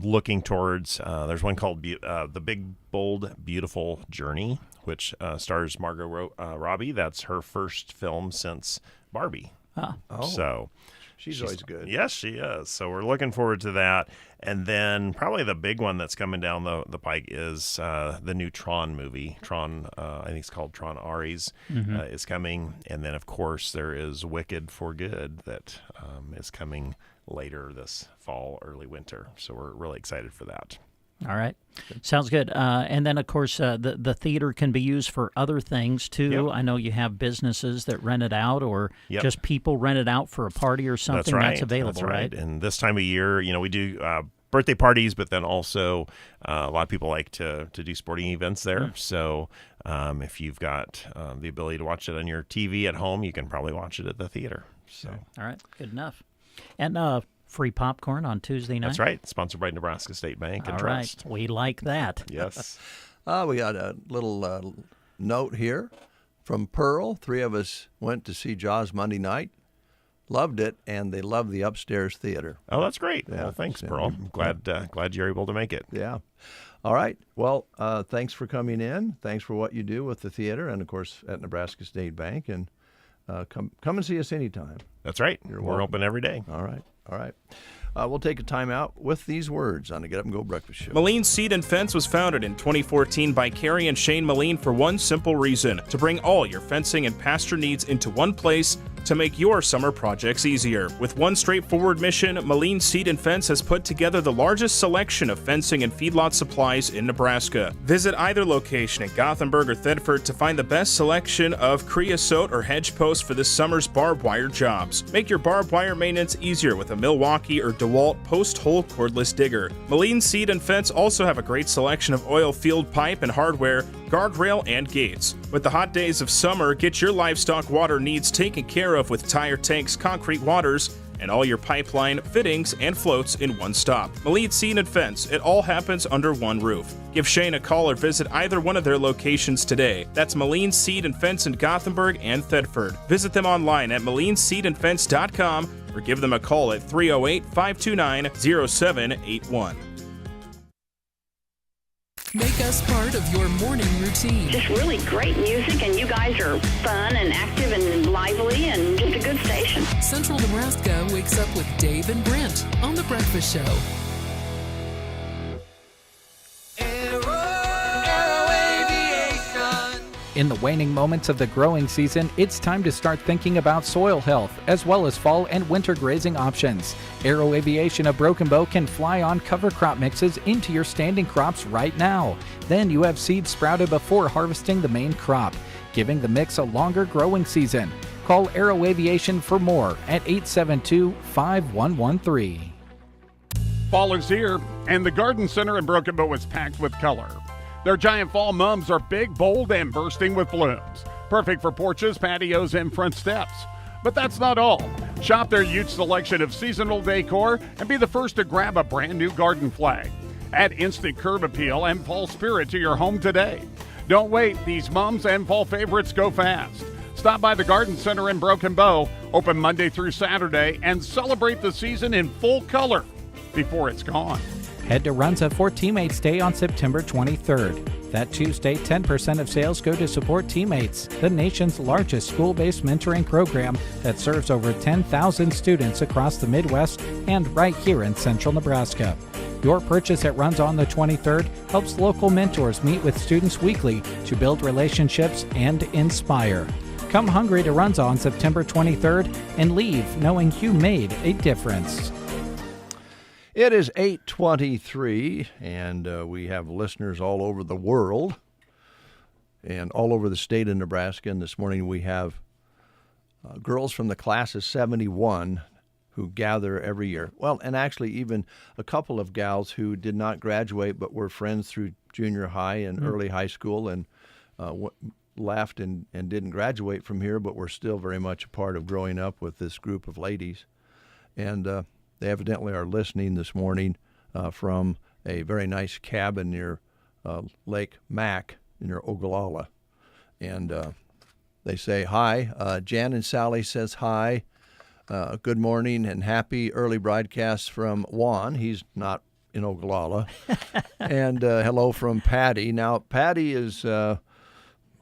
looking towards. There's one called The Big, Bold, Beautiful Journey, which stars Margot Robbie. That's her first film since Barbie. Oh. So... She's always good. Yes, she is. So we're looking forward to that. And then probably the big one that's coming down the pike is the new Tron movie. Tron, I think it's called Tron Ares, is coming. And then, of course, there is Wicked for Good that is coming later this fall, early winter. So we're really excited for that. All right. Sounds good. And then, of course, the theater can be used for other things, too. Yep. I know you have businesses that rent it out or just people rent it out for a party or something. That's right. That's available, That's right? right? And this time of year, we do birthday parties, but then also a lot of people like to do sporting events there. So if you've got the ability to watch it on your TV at home, you can probably watch it at the theater. So. All right. Good enough. And free popcorn on Tuesday night? That's right. Sponsored by Nebraska State Bank and Trust. All right. We like that. Yes. We got a little note here from Pearl. 3 of us went to see Jaws Monday night. Loved it, and they love the upstairs theater. Oh, that's great. Yeah. Well, thanks, Pearl. I'm glad you're able to make it. Yeah. All right. Well, thanks for coming in. Thanks for what you do with the theater and, of course, at Nebraska State Bank. And come and see us anytime. That's right. We're welcome. Open every day. All right. All right. We'll take a time out with these words on the Get Up and Go Breakfast Show. Moline Seed and Fence was founded in 2014 by Carrie and Shane Moline for one simple reason: to bring all your fencing and pasture needs into one place to make your summer projects easier. With one straightforward mission, Moline Seed and Fence has put together the largest selection of fencing and feedlot supplies in Nebraska. Visit either location in Gothenburg or Thedford to find the best selection of creosote or hedge posts for this summer's barbed wire jobs. Make your barbed wire maintenance easier with a Milwaukee or DeWalt post-hole cordless digger. Moline Seed and Fence also have a great selection of oil field pipe and hardware, guardrail, and gates. With the hot days of summer, get your livestock water needs taken care of with tire tanks, concrete waters, and all your pipeline, fittings, and floats in one stop. Moline Seed and Fence, it all happens under one roof. Give Shane a call or visit either one of their locations today. That's Moline Seed and Fence in Gothenburg and Thedford. Visit them online at molineseedandfence.com or give them a call at 308-529-0781. Make us part of your morning routine. Just really great music, and you guys are fun and active and lively and just a good station. Central Nebraska wakes up with Dave and Brent on The Breakfast Show. In the waning moments of the growing season, it's time to start thinking about soil health, as well as fall and winter grazing options. Aero Aviation of Broken Bow can fly on cover crop mixes into your standing crops right now. Then you have seeds sprouted before harvesting the main crop, giving the mix a longer growing season. Call Aero Aviation for more at 872-5113. Fall is here, and the Garden Center in Broken Bow is packed with color. Their giant fall mums are big, bold, and bursting with blooms. Perfect for porches, patios, and front steps. But that's not all. Shop their huge selection of seasonal decor and be the first to grab a brand new garden flag. Add instant curb appeal and fall spirit to your home today. Don't wait. These mums and fall favorites go fast. Stop by the Garden Center in Broken Bow, open Monday through Saturday, and celebrate the season in full color before it's gone. Head to Runza for Teammates Day on September 23rd. That Tuesday, 10% of sales go to support Teammates, the nation's largest school-based mentoring program that serves over 10,000 students across the Midwest and right here in central Nebraska. Your purchase at Runza on the 23rd helps local mentors meet with students weekly to build relationships and inspire. Come hungry to Runza on September 23rd and leave knowing you made a difference. It is 8:23, and we have listeners all over the world and all over the state of Nebraska. And this morning we have girls from the class of 71 who gather every year. Well, and actually even a couple of gals who did not graduate but were friends through junior high and early high school and left and didn't graduate from here, but were still very much a part of growing up with this group of ladies. And they evidently are listening this morning from a very nice cabin near Lake Mac near Ogallala. And they say hi. Jan and Sally says hi. Good morning and happy early broadcasts from Juan. He's not in Ogallala. And hello from Patty. Now, Patty is,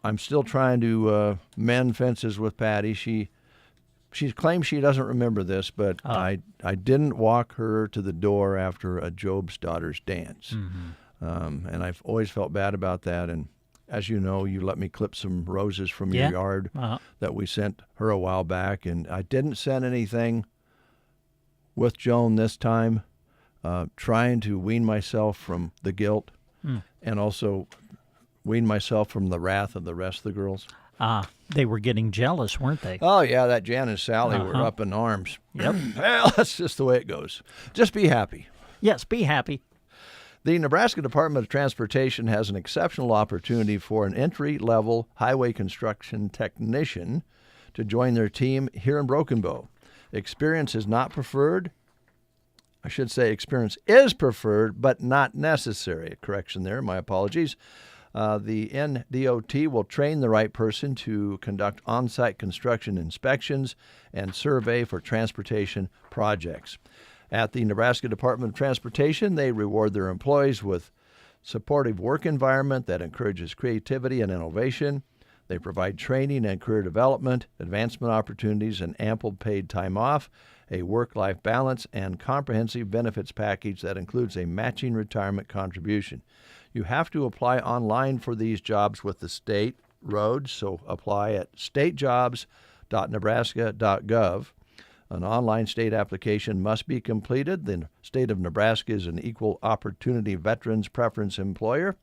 I'm still trying to mend fences with Patty. She claims she doesn't remember this, but I didn't walk her to the door after a Job's Daughters dance. Mm-hmm. And I've always felt bad about that. And as you know, you let me clip some roses from your yard that we sent her a while back. And I didn't send anything with Joan this time, trying to wean myself from the guilt and also wean myself from the wrath of the rest of the girls. They were getting jealous, weren't they? Oh, yeah, that Jan and Sally were up in arms. Yep. Well, that's just the way it goes. Just be happy. Yes, be happy. The Nebraska Department of Transportation has an exceptional opportunity for an entry-level highway construction technician to join their team here in Broken Bow. Experience is not preferred. I should say experience is preferred, but not necessary. Correction there, my apologies. The NDOT will train the right person to conduct on-site construction inspections and survey for transportation projects. At the Nebraska Department of Transportation, they reward their employees with supportive work environment that encourages creativity and innovation. They provide training and career development, advancement opportunities, and ample paid time off, a work-life balance, and comprehensive benefits package that includes a matching retirement contribution. You have to apply online for these jobs with the state roads, so apply at statejobs.nebraska.gov. An online state application must be completed. The state of Nebraska is an equal opportunity veterans preference employer.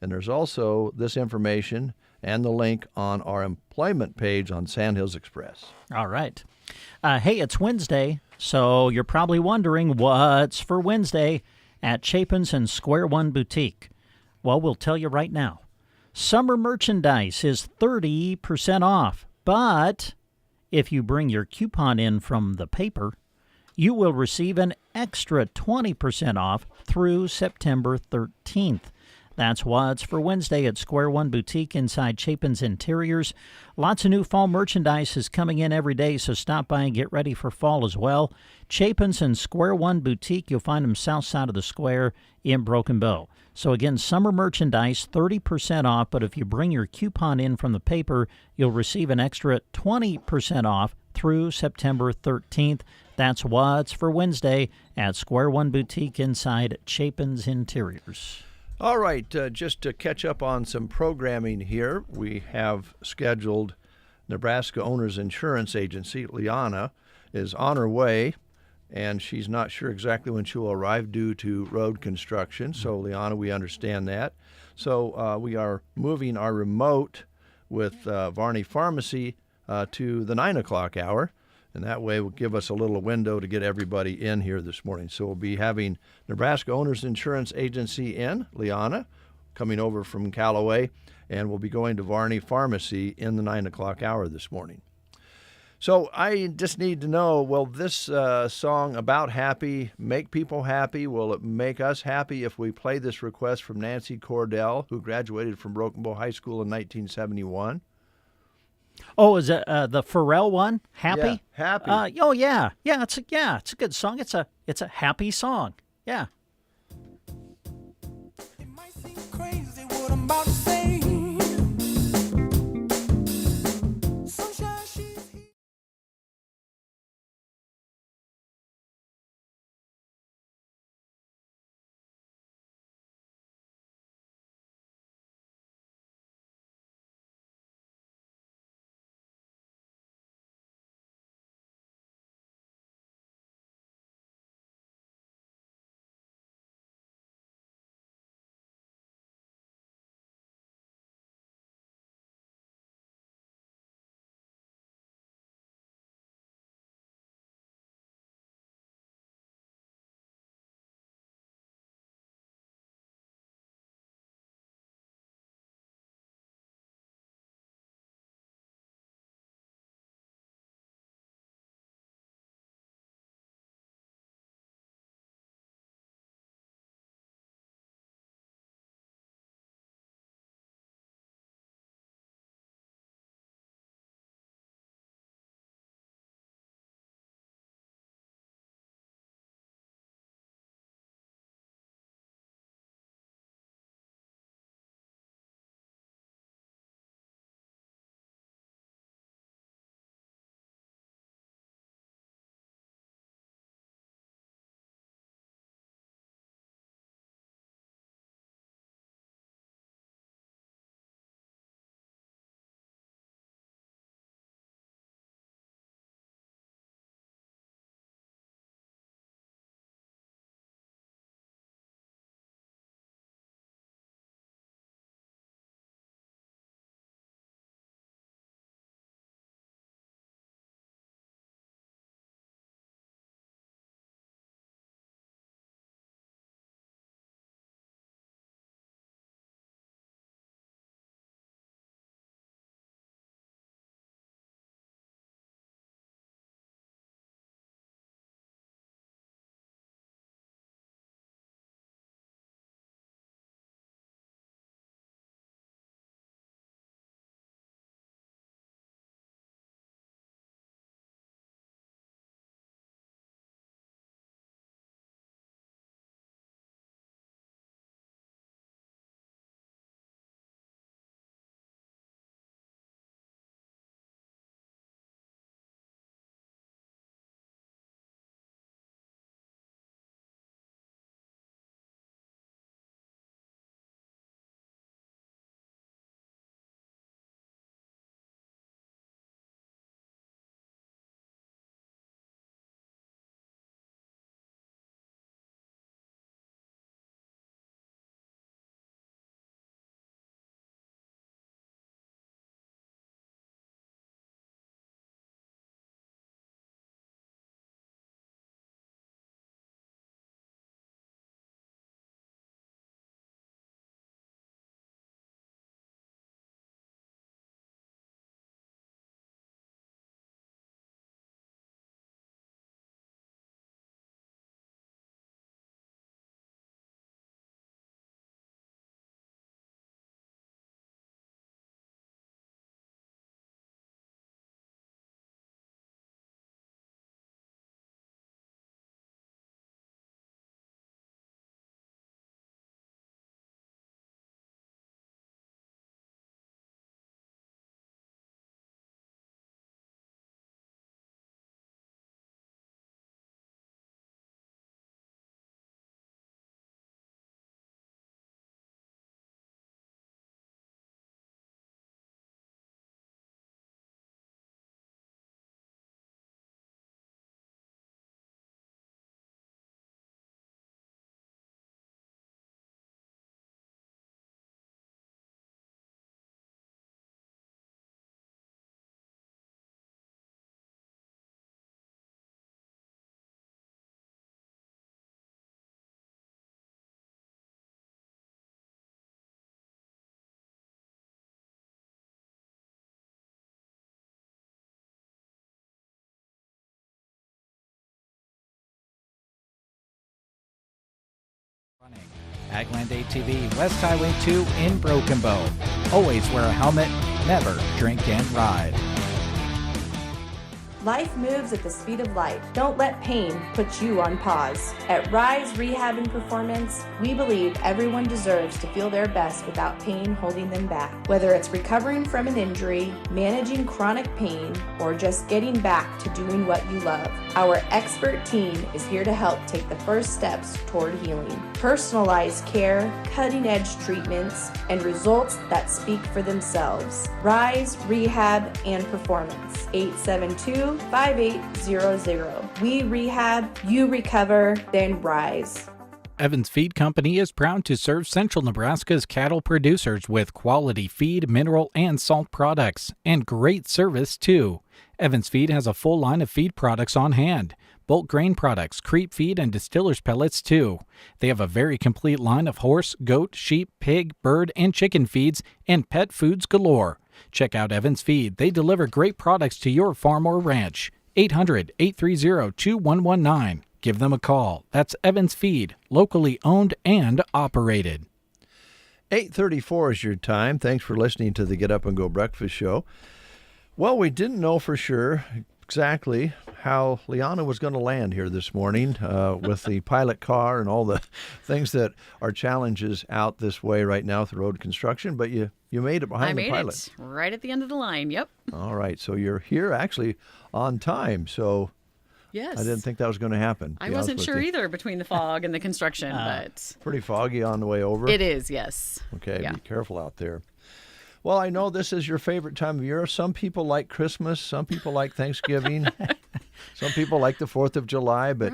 And there's also this information and the link on our employment page on Sandhills Express. All right. Hey, it's Wednesday, so you're probably wondering what's for Wednesday at Chapin's and Square One Boutique. Well, we'll tell you right now. Summer merchandise is 30% off, but if you bring your coupon in from the paper, you will receive an extra 20% off through September 13th. That's what's for Wednesday at Square One Boutique inside Chapin's Interiors. Lots of new fall merchandise is coming in every day, so stop by and get ready for fall as well. Chapin's and Square One Boutique, you'll find them south side of the square in Broken Bow. So again, summer merchandise, 30% off, but if you bring your coupon in from the paper, you'll receive an extra 20% off through September 13th. That's what's for Wednesday at Square One Boutique inside Chapin's Interiors. All right, just to catch up on some programming here, we have scheduled Nebraska Owners Insurance Agency. Liana is on her way, and she's not sure exactly when she'll arrive due to road construction. So, Liana, we understand that. So we are moving our remote with Varney Pharmacy to the 9 o'clock hour. And that way will give us a little window to get everybody in here this morning. So we'll be having Nebraska Owners Insurance Agency in, Liana, coming over from Callaway, and we'll be going to Varney Pharmacy in the 9 o'clock hour this morning. So I just need to know, will this song about happy make people happy? Will it make us happy if we play this request from Nancy Cordell, who graduated from Broken Bow High School in 1971? Oh, is it the Pharrell one? Happy? Yeah, Happy. Oh yeah, it's a good song. It's a happy song. Yeah. Crazy what I'm about to say. Sunshine, she's here. Agland ATV, West Highway 2 in Broken Bow. Always wear a helmet, never drink and ride. Life moves at the speed of light. Don't let pain put you on pause. At Rise Rehab and Performance, we believe everyone deserves to feel their best without pain holding them back. Whether it's recovering from an injury, managing chronic pain, or just getting back to doing what you love, our expert team is here to help take the first steps toward healing. Personalized care, cutting-edge treatments, and results that speak for themselves. Rise Rehab and Performance, 872-5800. We rehab, you recover, then rise. Evans Feed Company is proud to serve Central Nebraska's cattle producers with quality feed, mineral, and salt products, and great service too. Evans Feed has a full line of feed products on hand. Bulk grain products, creep feed, and distiller's pellets too. They have a very complete line of horse, goat, sheep, pig, bird, and chicken feeds, and pet foods galore. Check out Evans Feed. They deliver great products to your farm or ranch. 800-830-2119. Give them a call. That's Evans Feed, locally owned and operated. 8:34 is your time. Thanks for listening to the Get Up and Go Breakfast Show. Well, we didn't know for sure exactly how Liana was going to land here this morning with the pilot car and all the things that are challenges out this way right now with the road construction, but you made it behind the pilot. I made it right at the end of the line, yep. All right, so you're here actually on time, so yes. I didn't think that was going to happen. I wasn't sure either between the fog and the construction, but... Pretty foggy on the way over? It is, yes. Okay, yeah. Be careful out there. Well, I know this is your favorite time of year. Some people like Christmas. Some people like Thanksgiving. Some people like the 4th of July. But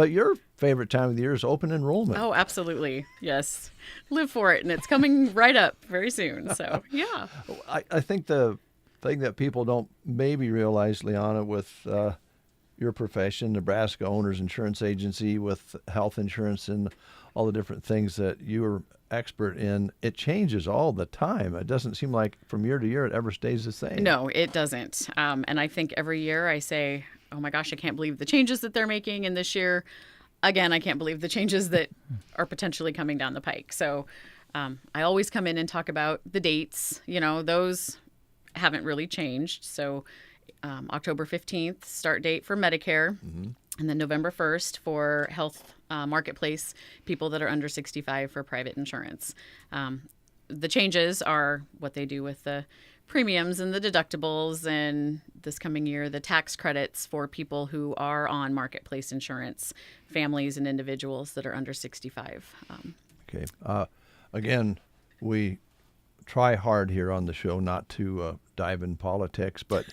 your favorite time of the year is open enrollment. Oh, absolutely. Yes. Live for it. And it's coming right up very soon. So, yeah. I think the thing that people don't maybe realize, Liana, with your profession, Nebraska Owners Insurance Agency, with health insurance and all the different things that you're expert in, it changes all the time. It doesn't seem like from year to year it ever stays the same. No, it doesn't. And I think every year I say, oh my gosh, I can't believe the changes that they're making. And this year, again, I can't believe the changes that are potentially coming down the pike. So I always come in and talk about the dates. You know, those haven't really changed. So October 15th, start date for Medicare. Mm-hmm. And then November 1st for health marketplace, people that are under 65 for private insurance. The changes are what they do with the premiums and the deductibles, and this coming year, the tax credits for people who are on marketplace insurance, families and individuals that are under 65. Okay. Again, we try hard here on the show not to dive in politics, but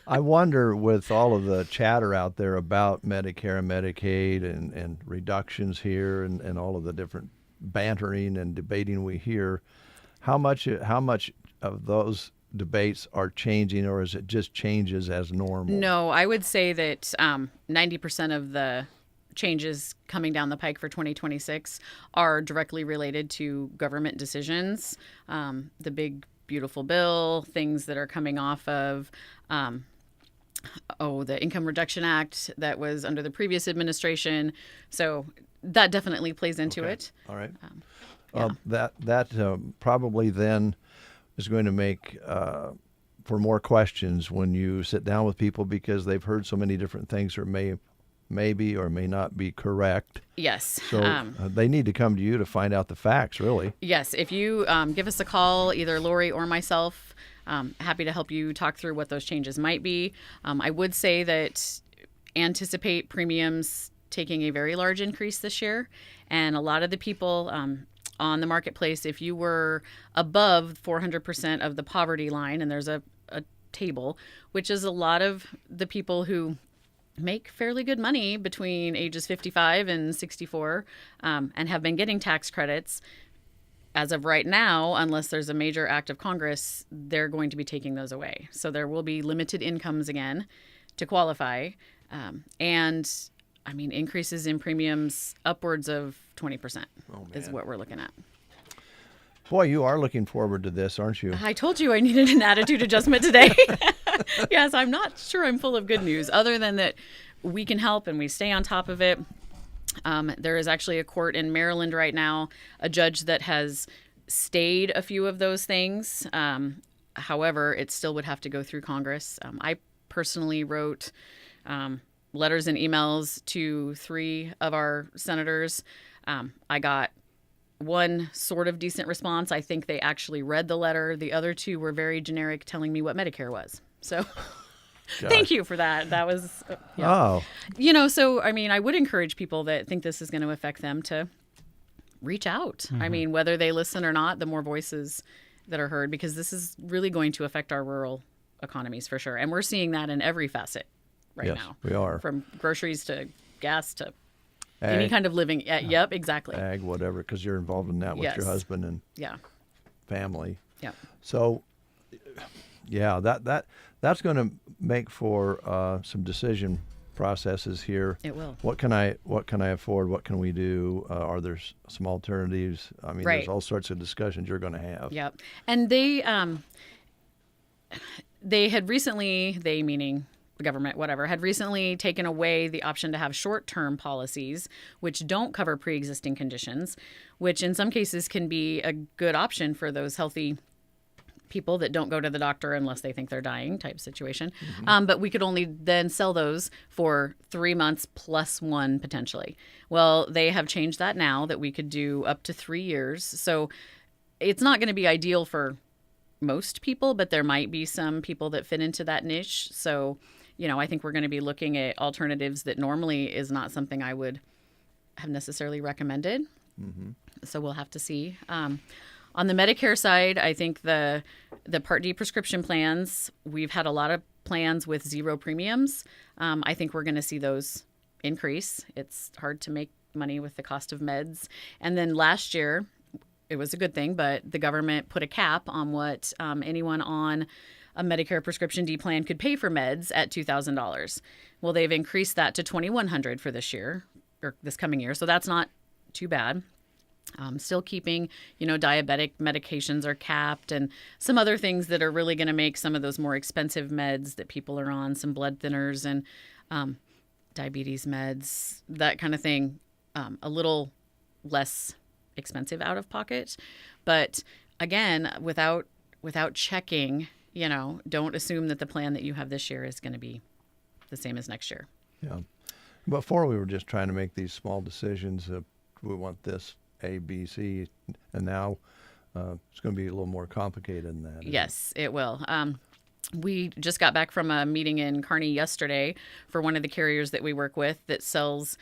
I wonder, with all of the chatter out there about Medicare and Medicaid and reductions here and all of the different bantering and debating we hear, how much of those debates are changing, or is it just changes as normal? No, I would say that 90% of the changes coming down the pike for 2026 are directly related to government decisions. The big, beautiful bill, things that are coming off of the Income Reduction Act that was under the previous administration. So that definitely plays into it. All right. That probably then is going to make for more questions when you sit down with people, because they've heard so many different things that may be or may not be correct. Yes. So they need to come to you to find out the facts, really. Yes. If you give us a call, either Lori or myself, happy to help you talk through what those changes might be. I would say that anticipate premiums taking a very large increase this year. And a lot of the people on the marketplace, if you were above 400% of the poverty line, and there's a table, which is a lot of the people who make fairly good money between ages 55 and 64 and have been getting tax credits. As of right now, unless there's a major act of Congress, they're going to be taking those away. So there will be limited incomes again to qualify. And I mean, increases in premiums upwards of 20% is what we're looking at. Boy, you are looking forward to this, aren't you? I told you I needed an attitude adjustment today. Yes, I'm not sure I'm full of good news, other than that we can help and we stay on top of it. There is actually a court in Maryland right now, a judge that has stayed a few of those things However, it still would have to go through Congress. I personally wrote letters and emails to 3 of our senators. I got one sort of decent response. I think they actually read the letter. The other 2 were very generic, telling me what Medicare was. So thank you for that. That was, Oh. You know, so, I mean, I would encourage people that think this is going to affect them to reach out. I mean, whether they listen or not, the more voices that are heard, because this is really going to affect our rural economies for sure. And we're seeing that in every facet right Yes, now. we are. From groceries to gas to Ag. any kind of living. Yep, exactly. Ag, whatever, because you're involved in that with Yes. your husband and family. Yeah. So, yeah, that's going to make for some decision processes here. It will. What can I afford? What can we do? Are there some alternatives? I mean, Right. there's all sorts of discussions you're going to have. Yep. And they had recently, they meaning the government, whatever, had recently taken away the option to have short-term policies, which don't cover pre-existing conditions, which in some cases can be a good option for those healthy people that don't go to the doctor unless they think they're dying type situation. But we could only then sell those for 3 months plus 1 potentially. Well, they have changed that now that we could do up to 3 years. So it's not going to be ideal for most people, but there might be some people that fit into that niche. So, you know, I think we're going to be looking at alternatives that normally is not something I would have necessarily recommended. So we'll have to see. On the Medicare side, I think the Part D prescription plans, we've had a lot of plans with 0 premiums. I think we're going to see those increase. It's hard to make money with the cost of meds. And then last year, it was a good thing, but the government put a cap on what anyone on a Medicare prescription D plan could pay for meds at $2,000. Well, they've increased that to $2,100 for this year, or this coming year. So that's not too bad. Still keeping, you know, diabetic medications are capped and some other things that are really going to make some of those more expensive meds that people are on, some blood thinners and diabetes meds, that kind of thing, a little less expensive out of pocket. But again, without checking, you know, don't assume that the plan that you have this year is going to be the same as next year. Yeah. Before we were just trying to make these small decisions. We want this A, B, C, and now it's going to be a little more complicated than that. Yes, it will. We just got back from a meeting in Kearney yesterday for one of the carriers that we work with that sells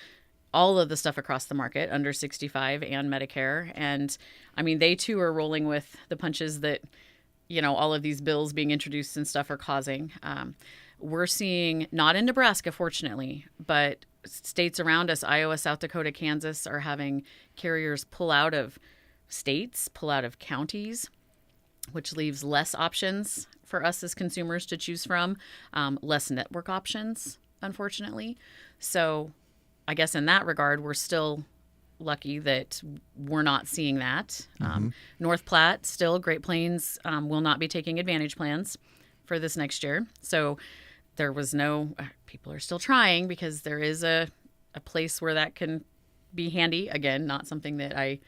all of the stuff across the market under 65 and Medicare. And I mean, they too are rolling with the punches that, you know, all of these bills being introduced and stuff are causing. We're seeing, not in Nebraska, fortunately, but states around us, Iowa, South Dakota, Kansas, are having carriers pull out of states, pull out of counties, which leaves less options for us as consumers to choose from, less network options, unfortunately. So I guess in that regard, we're still lucky that we're not seeing that. North Platte, still, Great Plains will not be taking Advantage plans for this next year. So there was no, people are still trying because there is a place where that can be handy. Again, not something that I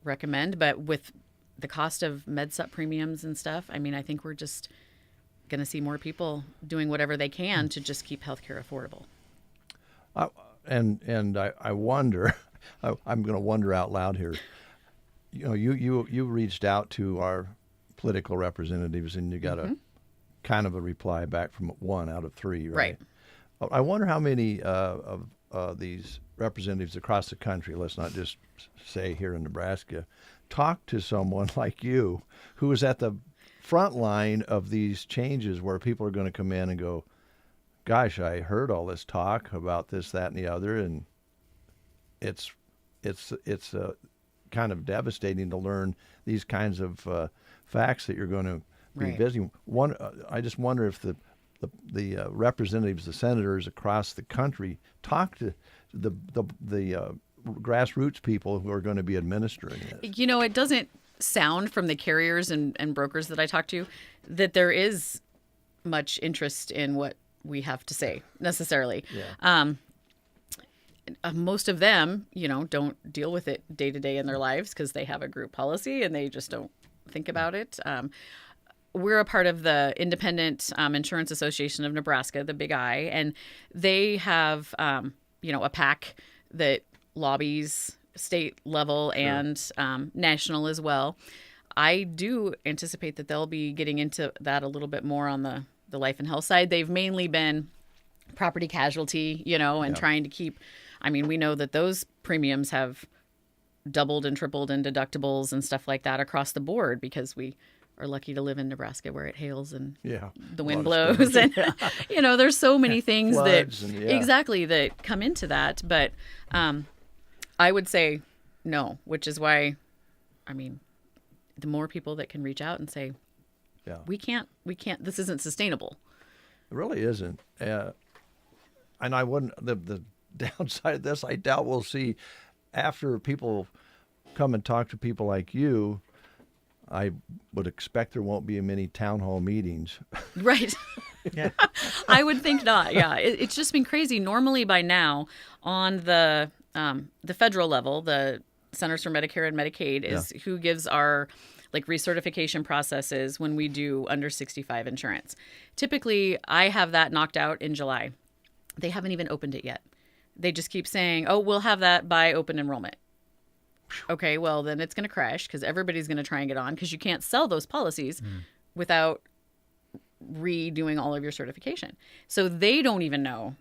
recommend, but with the cost of MedSup premiums and stuff, I mean, I think we're just going to see more people doing whatever they can to just keep healthcare affordable. And I wonder, I'm going to wonder out loud here. You know, you reached out to our political representatives and you got a kind of a reply back from 1 out of 3, right? I wonder how many of these representatives across the country, let's not just say here in Nebraska, talk to someone like you who is at the front line of these changes where people are going to come in and go, gosh, I heard all this talk about this, that, and the other, and it's kind of devastating to learn these kinds of facts that you're going to be visiting. I just wonder if the representatives, the senators across the country, talk to the grassroots people who are going to be administering it. You know, it doesn't sound from the carriers and brokers that I talk to that there is much interest in what we have to say necessarily. Most of them, you know, don't deal with it day to day in their lives because they have a group policy and they just don't think about it. we're a part of the Independent Insurance Association of Nebraska, the Big I, and they have, a PAC that lobbies state level and national as well. I do anticipate that they'll be getting into that a little bit more on the life and health side. They've mainly been property casualty, and trying to keep, we know that those premiums have doubled and tripled in deductibles and stuff like that across the board because we are lucky to live in Nebraska where it hails and the wind blows and there's so many things exactly that come into that. But I would say no, which is why, the more people that can reach out and say, we can't, this isn't sustainable. It really isn't. And I wouldn't, the downside of this, I doubt we'll see after people come and talk to people like you. I would expect there won't be many town hall meetings. Right. I would think not. Yeah. It's just been crazy. Normally by now on the federal level, the Centers for Medicare and Medicaid is who gives our recertification processes when we do under 65 insurance. Typically, I have that knocked out in July. They haven't even opened it yet. They just keep saying, oh, we'll have that by open enrollment. Okay, well, then it's going to crash because everybody's going to try and get on because you can't sell those policies without redoing all of your certification. So they don't even know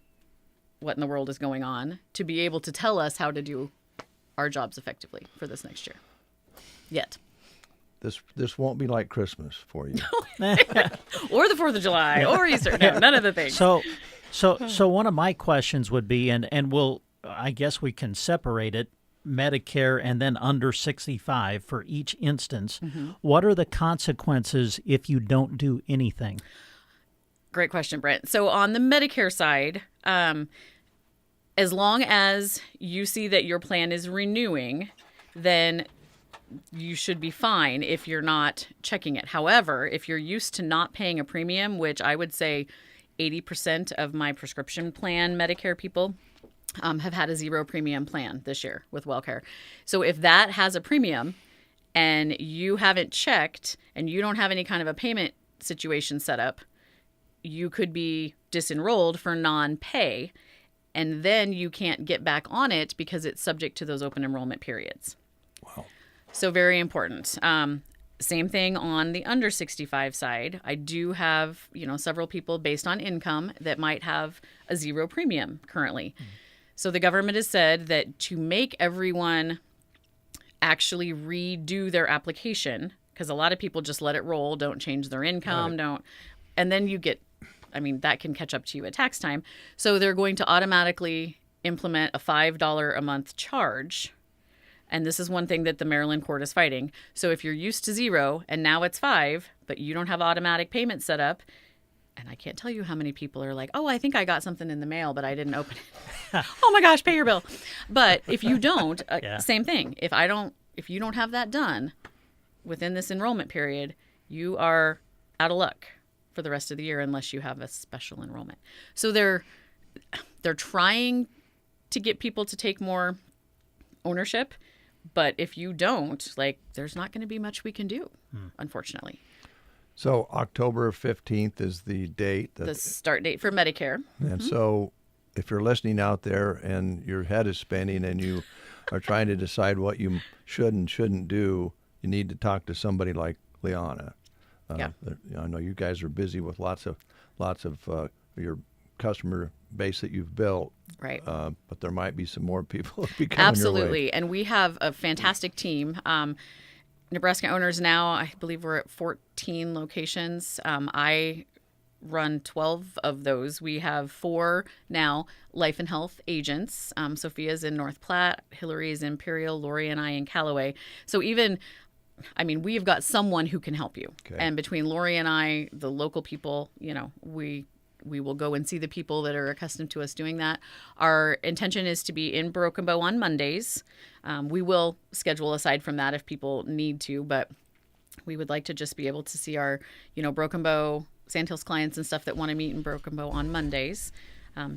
what in the world is going on to be able to tell us how to do our jobs effectively for this next year. Yet. This won't be like Christmas for you. Or the 4th of July or Easter. No, none of the things. So one of my questions would be, and I guess we can separate it, Medicare and then under 65 for each instance. Mm-hmm. What are the consequences if you don't do anything? Great question, Brent. So on the Medicare side, as long as you see that your plan is renewing, then you should be fine if you're not checking it. However, if you're used to not paying a premium, which I would say 80% of my prescription plan Medicare people have had a zero premium plan this year with WellCare. So if that has a premium and you haven't checked and you don't have any kind of a payment situation set up, you could be disenrolled for non-pay, and then you can't get back on it because it's subject to those open enrollment periods. Wow. So very important. Same thing on the under 65 side. I do have, several people based on income that might have a zero premium currently. So the government has said that to make everyone actually redo their application, because a lot of people just let it roll, don't change their income, and then you get, that can catch up to you at tax time. So they're going to automatically implement a $5 a month charge. And this is one thing that the Maryland court is fighting. So if you're used to zero and now it's $5, but you don't have automatic payment set up, and I can't tell you how many people are like, oh, I think I got something in the mail, but I didn't open it. Oh my gosh, pay your bill. But if you don't, same thing. If you don't have that done within this enrollment period, you are out of luck for the rest of the year unless you have a special enrollment. So they're trying to get people to take more ownership. But if you don't, there's not going to be much we can do, unfortunately. So October 15th is the date. The start date for Medicare. And so if you're listening out there and your head is spinning and you are trying to decide what you should and shouldn't do, you need to talk to somebody like Liana. I know you guys are busy with lots of your customer base that you've built. Right. But there might be some more people coming Absolutely. your way. And we have a fantastic team. Nebraska owners now, I believe we're at 14 locations. I run 12 of those. We have 4 now life and health agents. Sophia's in North Platte, Hillary's in Imperial, Lori and I in Callaway. So we've got someone who can help you. Okay. And between Lori and I, the local people, we will go and see the people that are accustomed to us doing that. Our intention is to be in Broken Bow on Mondays. We will schedule aside from that if people need to, but we would like to just be able to see our, Broken Bow, Sandhills clients and stuff that want to meet in Broken Bow on Mondays.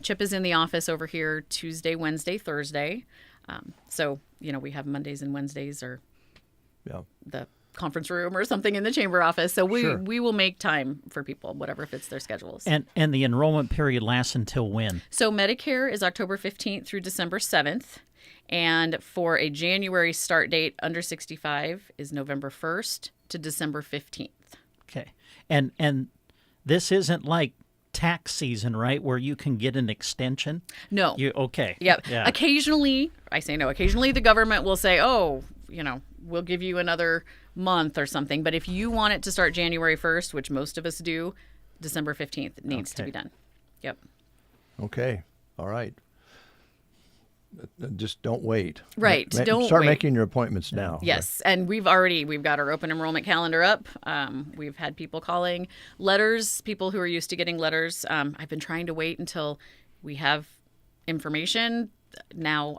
Chip is in the office over here Tuesday, Wednesday, Thursday. So, we have Mondays and Wednesdays are the conference room or something in the chamber office. So Sure. we will make time for people, whatever fits their schedules. And the enrollment period lasts until when? So Medicare is October 15th through December 7th. And for a January start date, under 65 is November 1st to December 15th. Okay. And this isn't like tax season, right, where you can get an extension? No. Okay. Yep. Yeah. Occasionally, I say no, occasionally the government will say, oh, we'll give you another month or something. But if you want it to start January 1st, which most of us do, December 15th needs to be done. Yep. Okay. All right. Just don't wait. Right. Don't start wait. making your appointments now. Yes, and we've got our open enrollment calendar up. We've had people calling, letters, people who are used to getting letters. I've been trying to wait until we have information. Now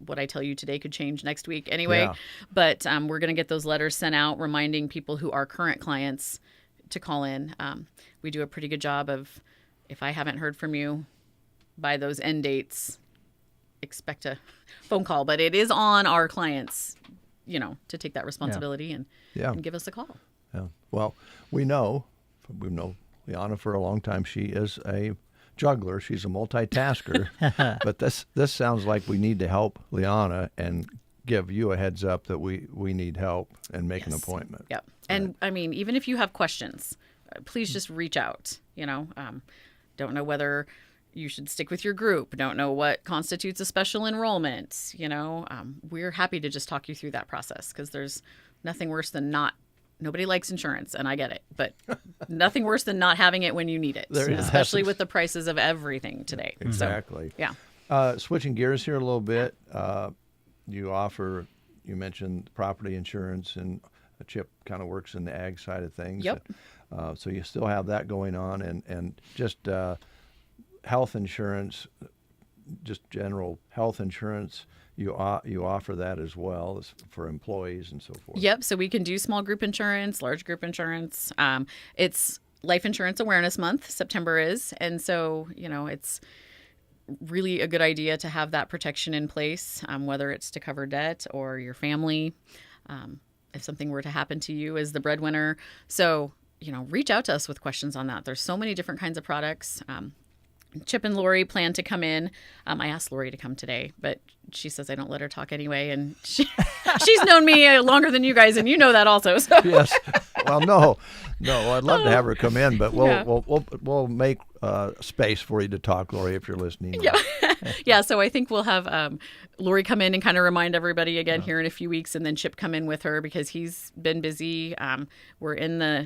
what I tell you today could change next week anyway. Yeah. But we're going to get those letters sent out reminding people who are current clients to call in. We do a pretty good job of, if I haven't heard from you by those end dates, expect a phone call. But it is on our clients, to take that responsibility and give us a call. Yeah. Well, we've known Liana for a long time. She is a juggler. She's a multitasker. But this sounds like we need to help Liana and give you a heads up that we need help and make an appointment. Yep. And even if you have questions, please just reach out. Don't know whether you should stick with your group. Don't know what constitutes a special enrollment. We're happy to just talk you through that process, because there's nothing worse than nobody likes insurance, and I get it, but nothing worse than not having it when you need it, especially with the prices of everything today. Exactly. So, yeah. Switching gears here a little bit, you mentioned property insurance, and Chip kind of works in the ag side of things. Yep. So you still have that going on, and just health insurance, just general health insurance. You offer that as well as for employees and so forth. Yep. So we can do small group insurance, large group insurance. It's Life Insurance Awareness Month, September is. And so, it's really a good idea to have that protection in place, whether it's to cover debt or your family, if something were to happen to you as the breadwinner. So, reach out to us with questions on that. There's so many different kinds of products. Chip and Lori plan to come in. I asked Lori to come today, but she says I don't let her talk anyway, and she's known me longer than you guys, and you know that also. So. Yes. Well, no, I'd love to have her come in, but we'll make space for you to talk, Lori, if you're listening. Yeah. Yeah. So I think we'll have Lori come in and kind of remind everybody again here in a few weeks, and then Chip come in with her because he's been busy.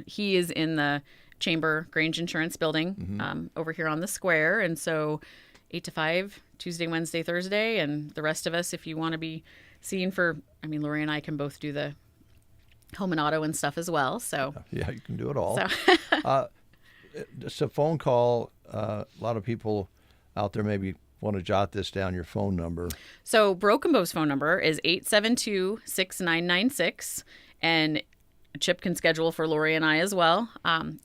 He is in the Chamber Grange Insurance Building over here on the square, and so 8 to 5 Tuesday, Wednesday, Thursday, and the rest of us, if you want to be seen Lori and I can both do the home and auto and stuff as well. So yeah, you can do it all. So. Just a phone call. A lot of people out there maybe want to jot this down, your phone number. So Broken Bow's phone number is 872-6996, and Chip can schedule for Lori and I as well.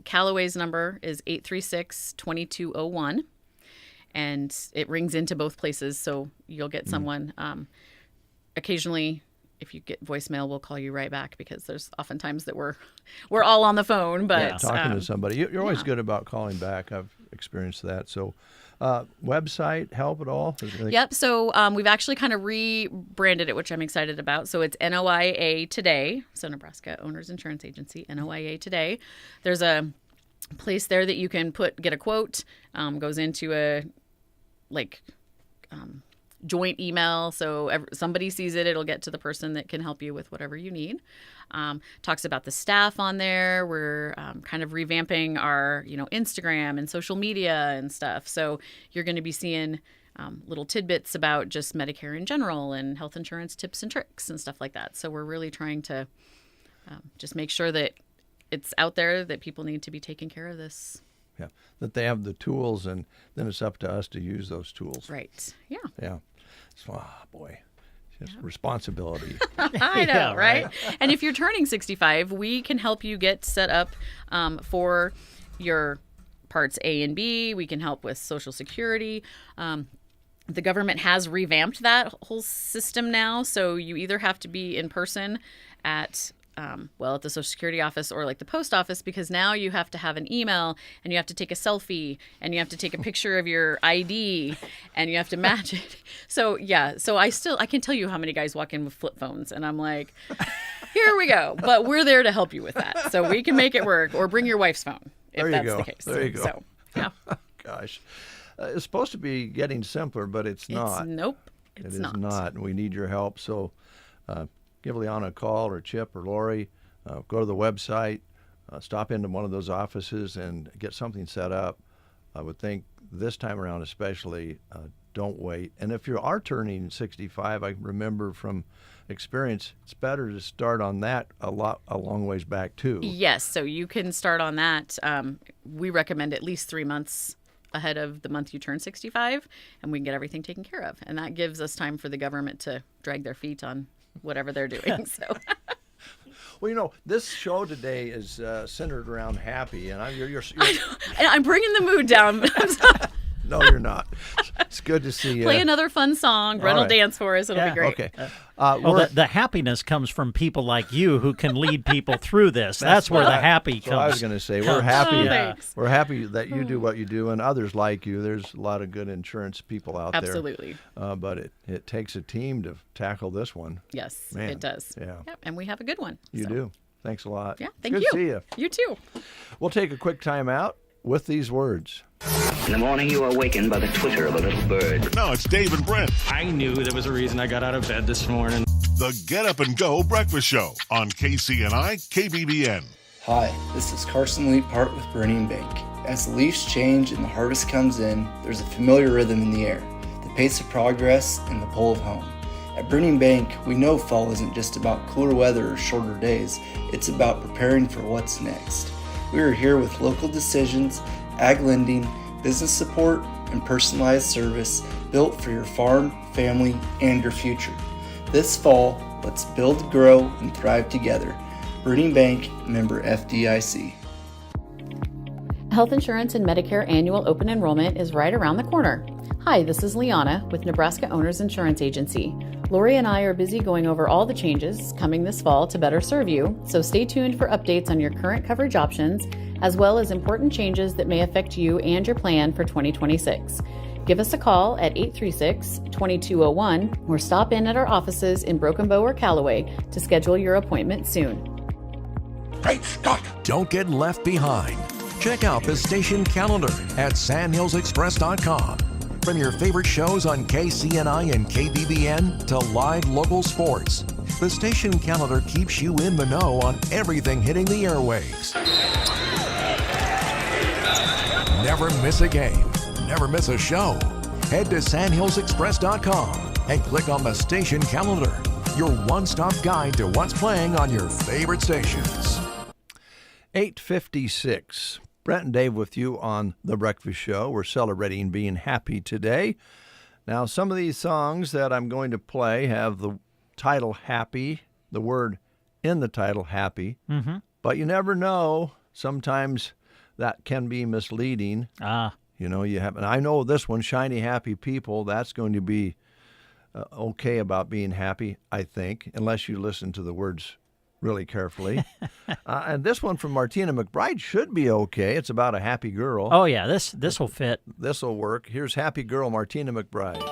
Callaway's number is 836-2201, and it rings into both places, so you'll get someone. Occasionally, if you get voicemail, we'll call you right back, because there's oftentimes that we're all on the phone. But talking to somebody, you're always good about calling back. I've experienced that. So, website help at all? Yep. So we've actually kind of rebranded it, which I'm excited about. So it's NOIA Today. So Nebraska Owners Insurance Agency, NOIA Today. There's a place there that you can get a quote. Goes into a joint email. So somebody sees it, it'll get to the person that can help you with whatever you need. Talks about the staff on there. We're kind of revamping our, Instagram and social media and stuff. So you're going to be seeing little tidbits about just Medicare in general and health insurance tips and tricks and stuff like that. So we're really trying to just make sure that it's out there, that people need to be taking care of this. Yeah, that they have the tools, and then it's up to us to use those tools. Right. Yeah. Yeah. So, boy, just responsibility. I know, right? And if you're turning 65, we can help you get set up for your parts A and B. We can help with Social Security. The government has revamped that whole system now, so you either have to be in person at at the Social Security office or like the post office, because now you have to have an email and you have to take a selfie and you have to take a picture of your ID and you have to match it. So I can tell you how many guys walk in with flip phones and I'm like, here we go. But we're there to help you with that. So we can make it work, or bring your wife's phone if that's the case. There you go. So, yeah. Gosh. It's supposed to be getting simpler, but it's not. Nope. It is not. And we need your help. So give Liana a call, or Chip or Lori. Go to the website. Stop into one of those offices and get something set up. I would think this time around especially, don't wait. And if you are turning 65, I remember from experience, it's better to start on that a long ways back too. Yes, so you can start on that. We recommend at least 3 months ahead of the month you turn 65, and we can get everything taken care of. And that gives us time for the government to drag their feet on whatever they're doing. So. Well, this show today is centered around happy, and I'm bringing the mood down. No, you're not. It's good to see you. Play another fun song. Brent will dance for us. It'll be great. Okay. The happiness comes from people like you who can lead people through this. That's where the happy comes. I was going to say we're happy. Thanks. We're happy that you do what you do, and others like you. There's a lot of good insurance people out there. Absolutely. But it takes a team to tackle this one. Yes, Man. it does. Yeah. Yep, and we have a good one. You do. Thanks a lot. Yeah, thank good you. to see you. You too. We'll take a quick time out with these words. In the morning, you are awakened by the twitter of a little bird. No, it's Dave and Brent. I knew there was a reason I got out of bed this morning. The Get Up and Go Breakfast Show on KCNI, KBBN. Hi, this is Carson Leaphart with Burning Bank. As the leaves change and the harvest comes in, there's a familiar rhythm in the air, the pace of progress and the pull of home. At Burning Bank, we know fall isn't just about cooler weather or shorter days, it's about preparing for what's next. We are here with local decisions, ag lending, business support, and personalized service built for your farm, family, and your future. This fall, let's build, grow, and thrive together. Burning Bank, member FDIC. Health insurance and Medicare annual open enrollment is right around the corner. Hi, this is Liana with Nebraska Owners Insurance Agency. Lori and I are busy going over all the changes coming this fall to better serve you, so stay tuned for updates on your current coverage options, as well as important changes that may affect you and your plan for 2026. Give us a call at 836-2201 or stop in at our offices in Broken Bow or Callaway to schedule your appointment soon. Great Scott! Don't get left behind. Check out the station calendar at sandhillsexpress.com. From your favorite shows on KCNI and KBBN to live local sports, the station calendar keeps you in the know on everything hitting the airwaves. Never miss a game. Never miss a show. Head to sandhillsexpress.com and click on the station calendar, your one-stop guide to what's playing on your favorite stations. 8:56. Brent and Dave with you on The Breakfast Show. We're celebrating being happy today. Now, some of these songs that I'm going to play have the title Happy, the word in the title Happy. Mm-hmm. But you never know. Sometimes that can be misleading. You know, and I know this one, Shiny Happy People, that's going to be okay about being happy, I think, unless you listen to the words really carefully. And this one from Martina McBride should be okay. It's about a happy girl. Oh, yeah, this will fit. This will work. Here's Happy Girl, Martina McBride.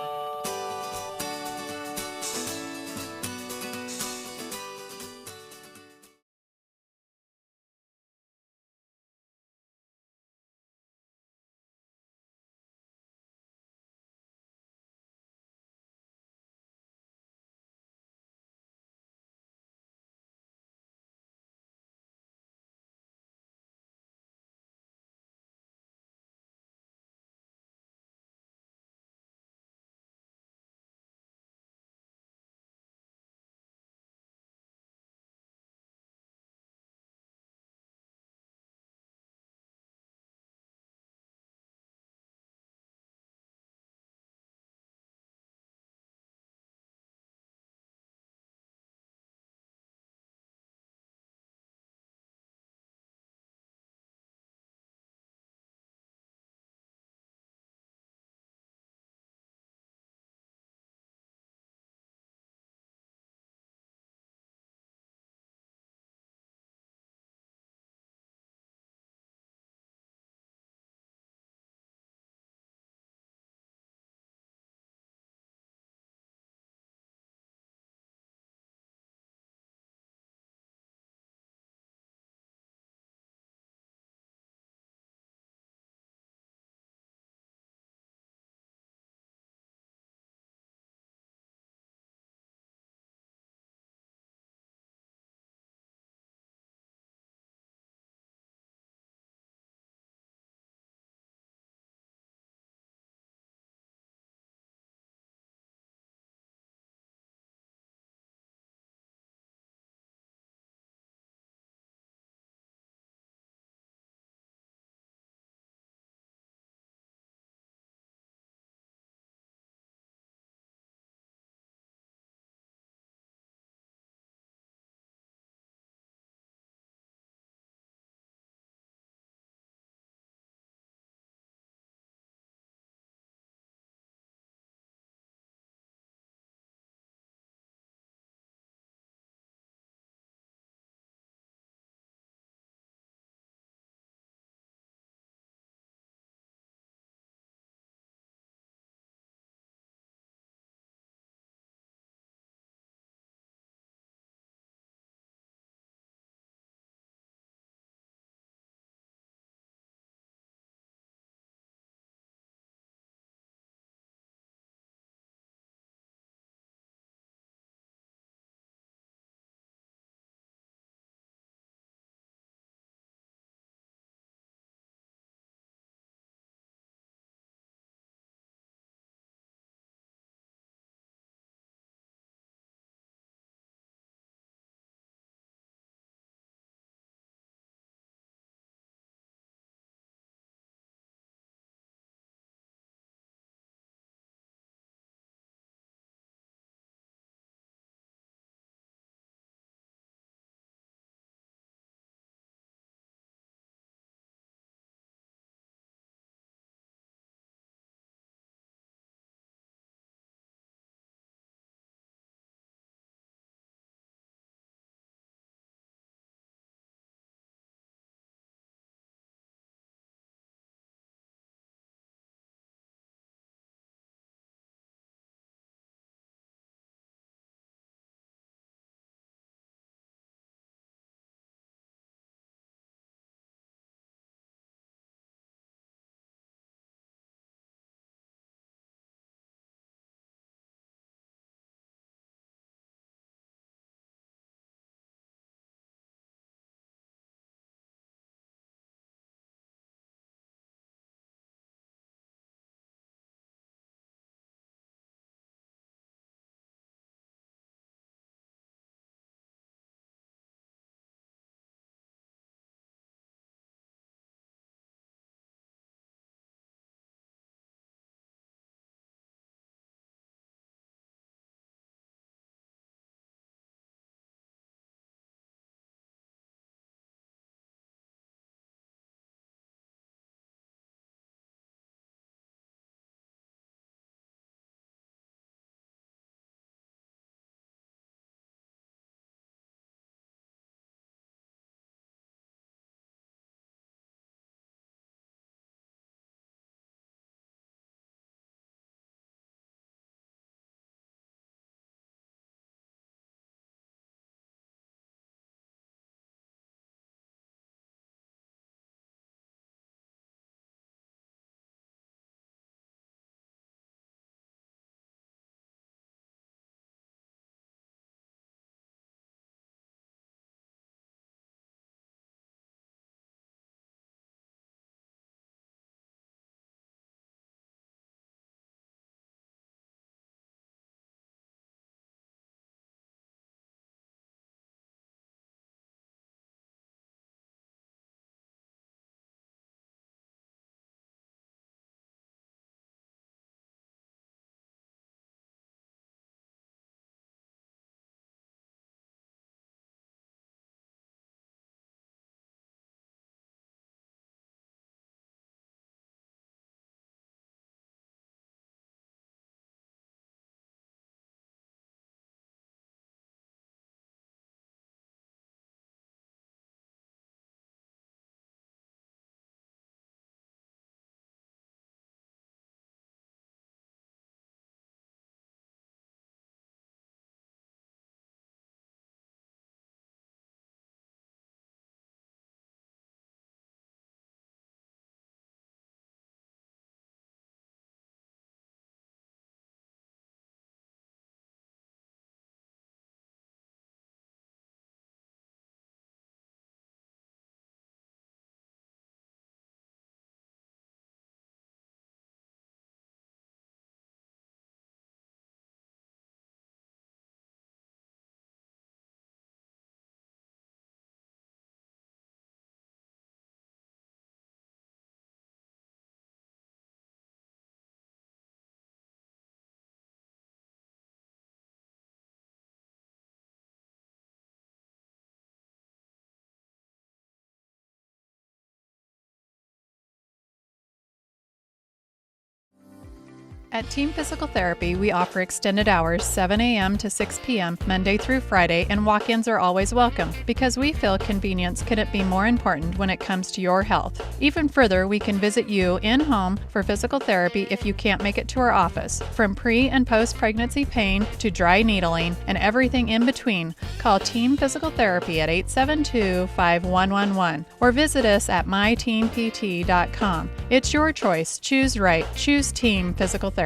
At Team Physical Therapy, we offer extended hours 7 a.m. to 6 p.m. Monday through Friday, and walk-ins are always welcome because we feel convenience couldn't be more important when it comes to your health. Even further, we can visit you in-home for physical therapy if you can't make it to our office. From pre- and post-pregnancy pain to dry needling and everything in between, call Team Physical Therapy at 872-5111 or visit us at myteampt.com. It's your choice. Choose right. Choose Team Physical Therapy.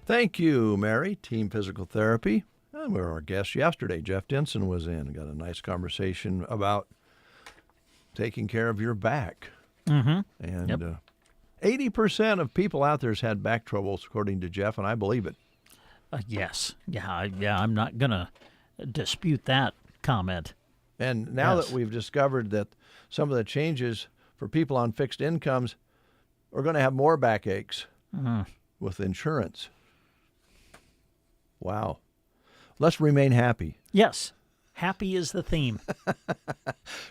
Thank you, Mary. Team Physical Therapy. And we were our guest yesterday. Jeff Denson was in and got a nice conversation about taking care of your back. Mm-hmm. And 80% of people out there has had back troubles, according to Jeff, and I believe it. Yes. Yeah, I'm not going to dispute that comment. And now that we've discovered that some of the changes for people on fixed incomes are going to have more backaches with insurance. Wow. Let's remain happy. Yes. Happy is the theme.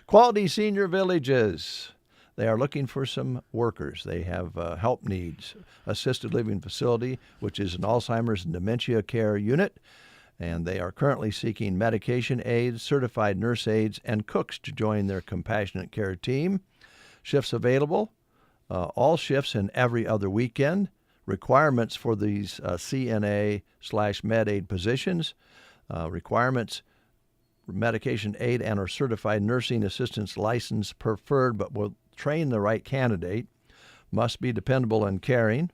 Quality Senior Villages. They are looking for some workers. They have help needs. Assisted living facility, which is an Alzheimer's and dementia care unit. And they are currently seeking medication aides, certified nurse aides, and cooks to join their compassionate care team. Shifts available, all shifts and every other weekend. Requirements for these CNA/med aid positions. Requirements, medication aid and or certified nursing assistants license preferred, but will train the right candidate. Must be dependable and caring.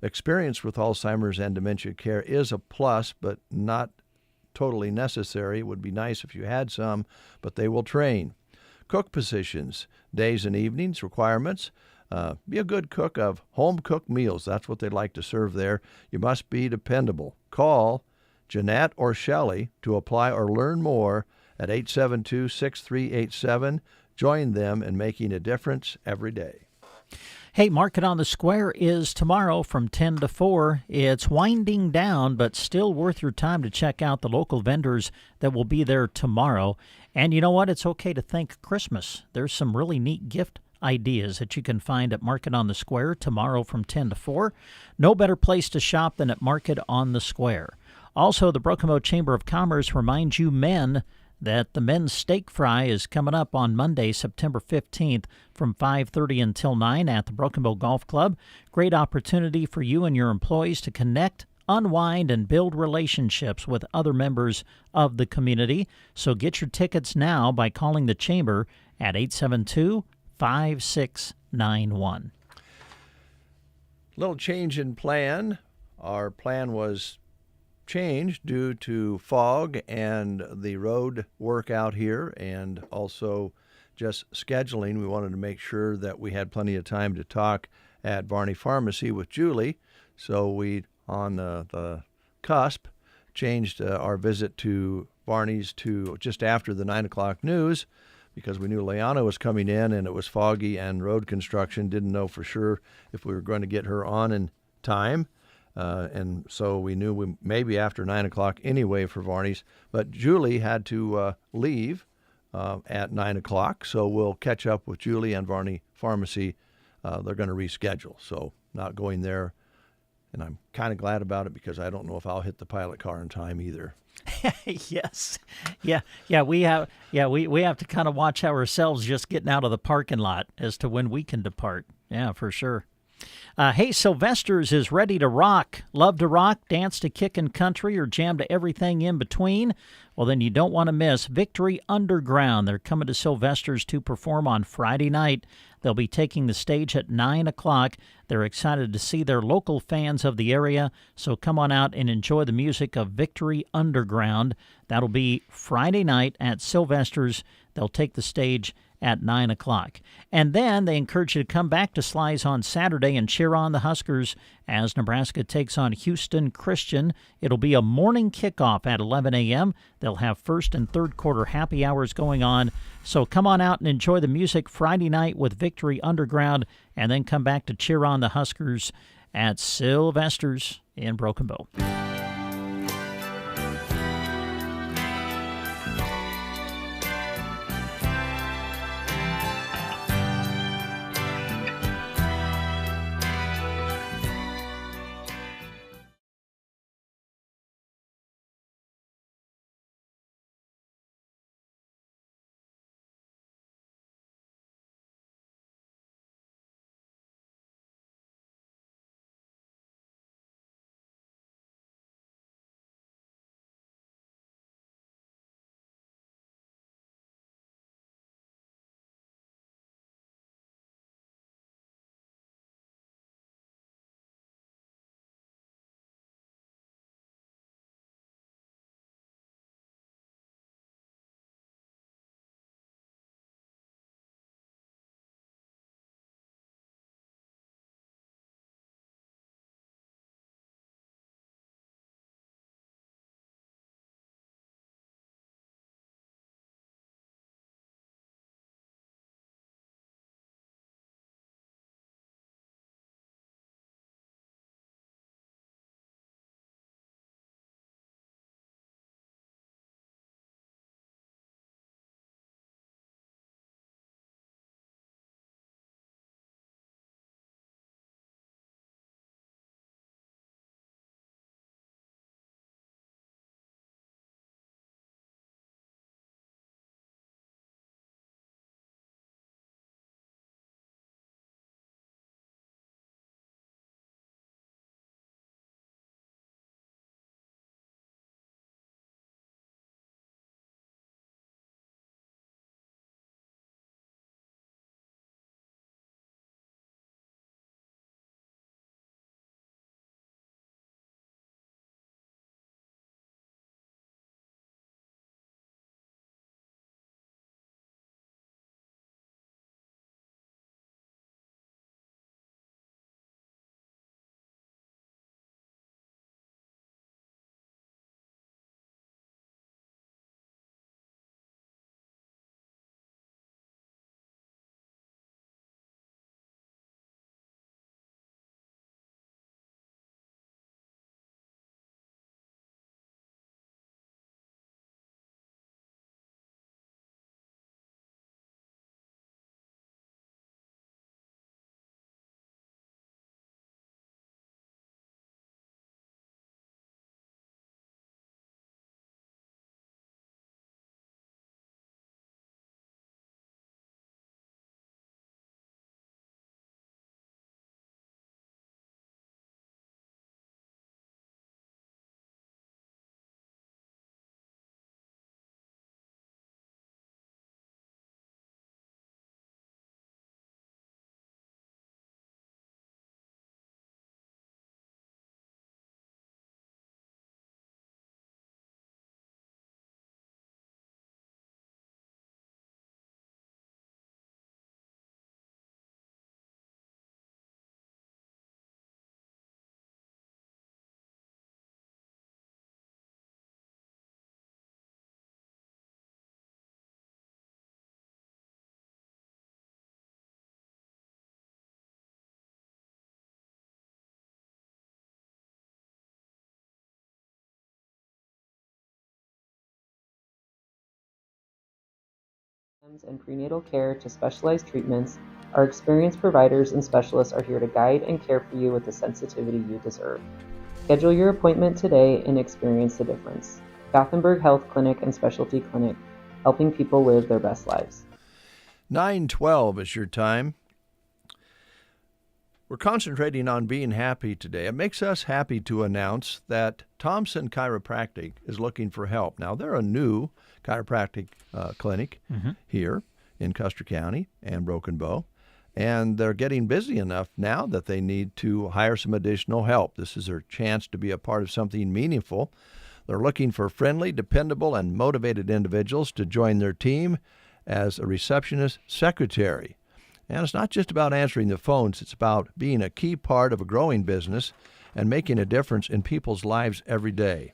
Experience with Alzheimer's and dementia care is a plus, but not totally necessary. It would be nice if you had some, but they will train. Cook positions, days and evenings, requirements. Be a good cook of home-cooked meals. That's what they like to serve there. You must be dependable. Call Jeanette or Shelley to apply or learn more at 872-6387. Join them in making a difference every day. Hey, Market on the Square is tomorrow from 10 to 4. It's winding down, but still worth your time to check out the local vendors that will be there tomorrow. And you know what? It's okay to thank Christmas. There's some really neat gift ideas that you can find at Market on the Square tomorrow from 10 to 4. No better place to shop than at Market on the Square. Also, the Broken Bow Chamber of Commerce reminds you men that the men's steak fry is coming up on Monday, September 15th from 5:30 until 9 at the Broken Bow Golf Club. Great opportunity for you and your employees to connect, unwind, and build relationships with other members of the community. So get your tickets now by calling the Chamber at 872-5691. Little change in plan. Our plan was changed due to fog and the road work out here, and also just scheduling. We wanted to make sure that we had plenty of time to talk at Varney Pharmacy with Julie. So we, on the cusp, changed our visit to Varney's to just after the 9 o'clock news, because we knew Leanna was coming in and it was foggy and road construction. Didn't know for sure if we were going to get her on in time. And so we knew we maybe after 9 o'clock anyway for Varney's. But Julie had to leave at 9 o'clock, so we'll catch up with Julie and Varney Pharmacy. They're going to reschedule, so not going there. And I'm kind of glad about it because I don't know if I'll hit the pilot car in time either. Yes. Yeah, we have to kind of watch ourselves just getting out of the parking lot as to when we can depart. Yeah, for sure. Hey, Sylvester's is ready to rock. Love to rock, dance to kickin' country, or jam to everything in between? Well, then you don't want to miss Victory Underground. They're coming to Sylvester's to perform on Friday night. They'll be taking the stage at 9 o'clock. They're excited to see their local fans of the area, so come on out and enjoy the music of Victory Underground. That'll be Friday night at Sylvester's. They'll take the stage at 9 o'clock. And then they encourage you to come back to Sly's on Saturday and cheer on the Huskers as Nebraska takes on Houston Christian. It'll be a morning kickoff at 11 a.m. They'll have first and third quarter happy hours going on. So come on out and enjoy the music Friday night with Victory Underground, and then come back to cheer on the Huskers at Sylvester's in Broken Bow. and prenatal care to specialized treatments, our experienced providers and specialists are here to guide and care for you with the sensitivity you deserve. Schedule your appointment today and experience the difference. Gothenburg Health Clinic and Specialty Clinic, helping people live their best lives. 9:12 is your time. We're concentrating on being happy today. It makes us happy to announce that Thompson Chiropractic is looking for help. Now, they're a new chiropractic clinic here in Custer County and Broken Bow, and they're getting busy enough now that they need to hire some additional help. This is their chance to be a part of something meaningful. They're looking for friendly, dependable, and motivated individuals to join their team as a receptionist secretary. And it's not just about answering the phones, it's about being a key part of a growing business and making a difference in people's lives every day.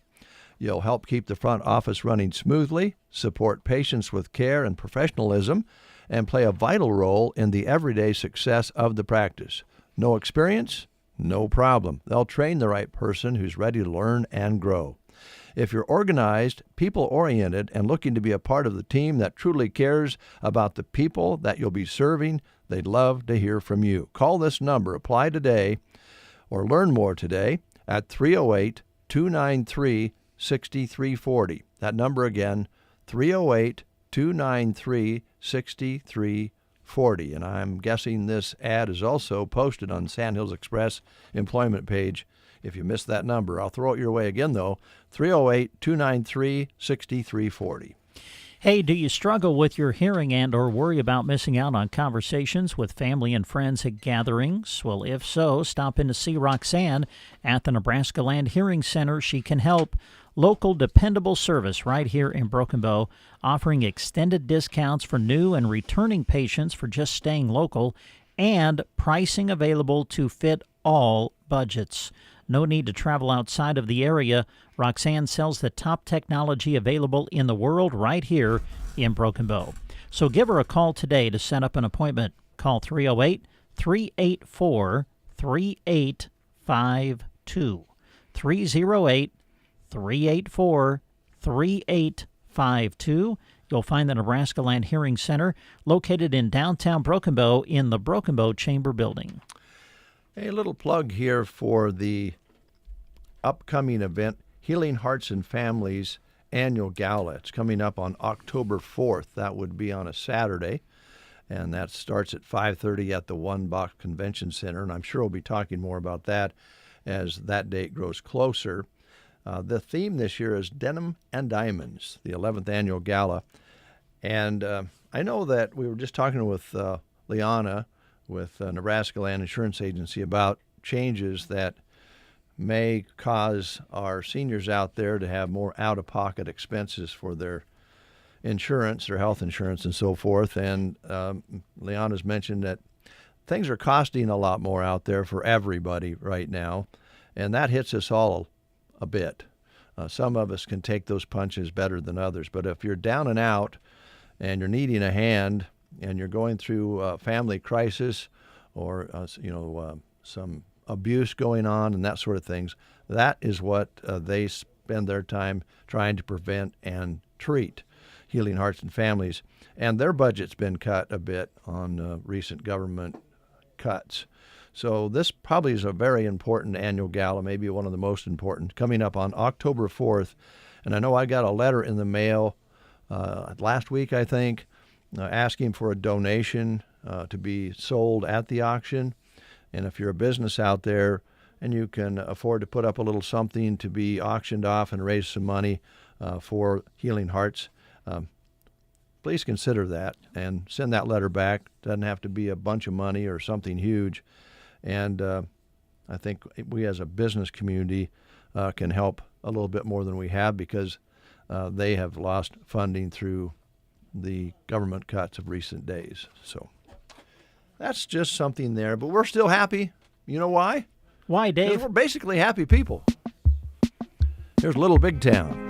You'll help keep the front office running smoothly, support patients with care and professionalism, and play a vital role in the everyday success of the practice. No experience? No problem. They'll train the right person who's ready to learn and grow. If you're organized, people-oriented, and looking to be a part of the team that truly cares about the people that you'll be serving, they'd love to hear from you. Call this number, apply today, or learn more today at 308-293-6340. That number again, 308-293-6340. And I'm guessing this ad is also posted on Sand Hills Express employment page. If you missed that number, I'll throw it your way again, though, 308-293-6340. Hey, do you struggle with your hearing and or worry about missing out on conversations with family and friends at gatherings? Well, if so, stop in to see Roxanne at the Nebraska Land Hearing Center. She can help. Local, dependable service right here in Broken Bow, offering extended discounts for new and returning patients for just staying local, and pricing available to fit all budgets. No need to travel outside of the area. Roxanne sells the top technology available in the world right here in Broken Bow. So give her a call today to set up an appointment. Call 308-384-3852. 308-384-3852. You'll find the Nebraska Land Hearing Center located in downtown Broken Bow in the Broken Bow Chamber Building. A little plug here for the upcoming event, Healing Hearts and Families Annual Gala. It's coming up on October 4th. That would be on a Saturday, and that starts at 5:30 at the One Box Convention Center, and I'm sure we'll be talking more about that as that date grows closer. The theme this year is Denim and Diamonds, the 11th Annual Gala, and I know that we were just talking with Liana with Nebraska Land Insurance Agency about changes that may cause our seniors out there to have more out-of-pocket expenses for their insurance, their health insurance, and so forth. And Liana's mentioned that things are costing a lot more out there for everybody right now, and that hits us all a bit. Some of us can take those punches better than others, but if you're down and out and you're needing a hand, and you're going through a family crisis or some abuse going on and that sort of things, that is what they spend their time trying to prevent and treat. Healing Hearts and Families, and their budget's been cut a bit on recent government cuts. So this probably is a very important annual gala, maybe one of the most important, coming up on October 4th. And I know I got a letter in the mail last week, I think, asking for a donation to be sold at the auction. And if you're a business out there and you can afford to put up a little something to be auctioned off and raise some money for Healing Hearts, please consider that and send that letter back. Doesn't have to be a bunch of money or something huge. And I think we as a business community can help a little bit more than we have because they have lost funding through the government cuts of recent days. So that's just something there. But we're still happy. You know why? Why, Dave? Because we're basically happy people. Here's Little Big Town.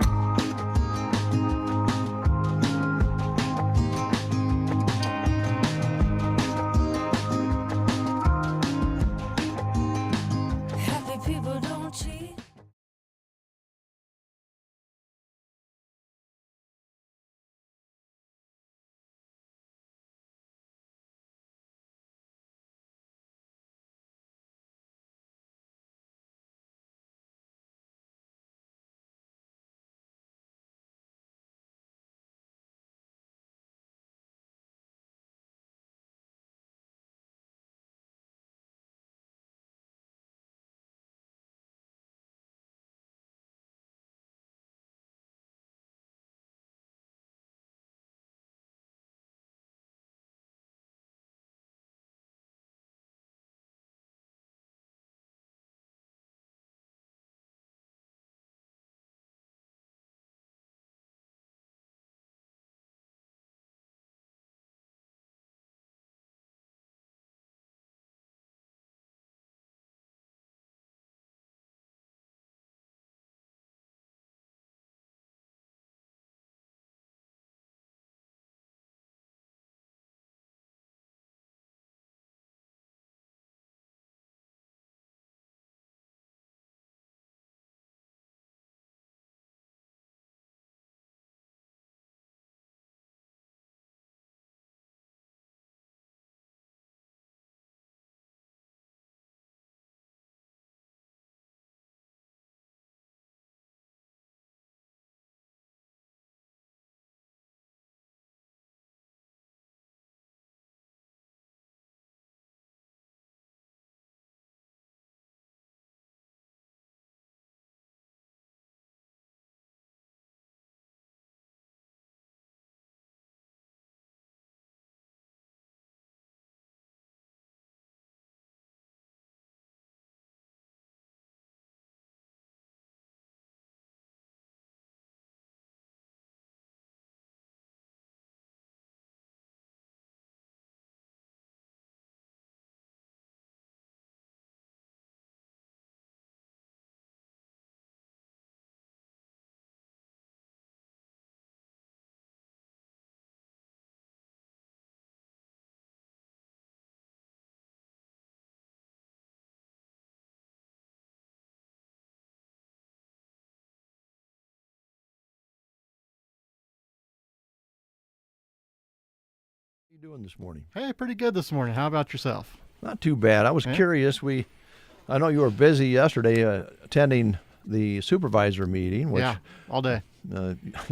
you doing this morning? Hey, pretty good this morning. How about yourself? Not too bad. I was curious. I know you were busy yesterday attending the supervisor meeting. Which, all day.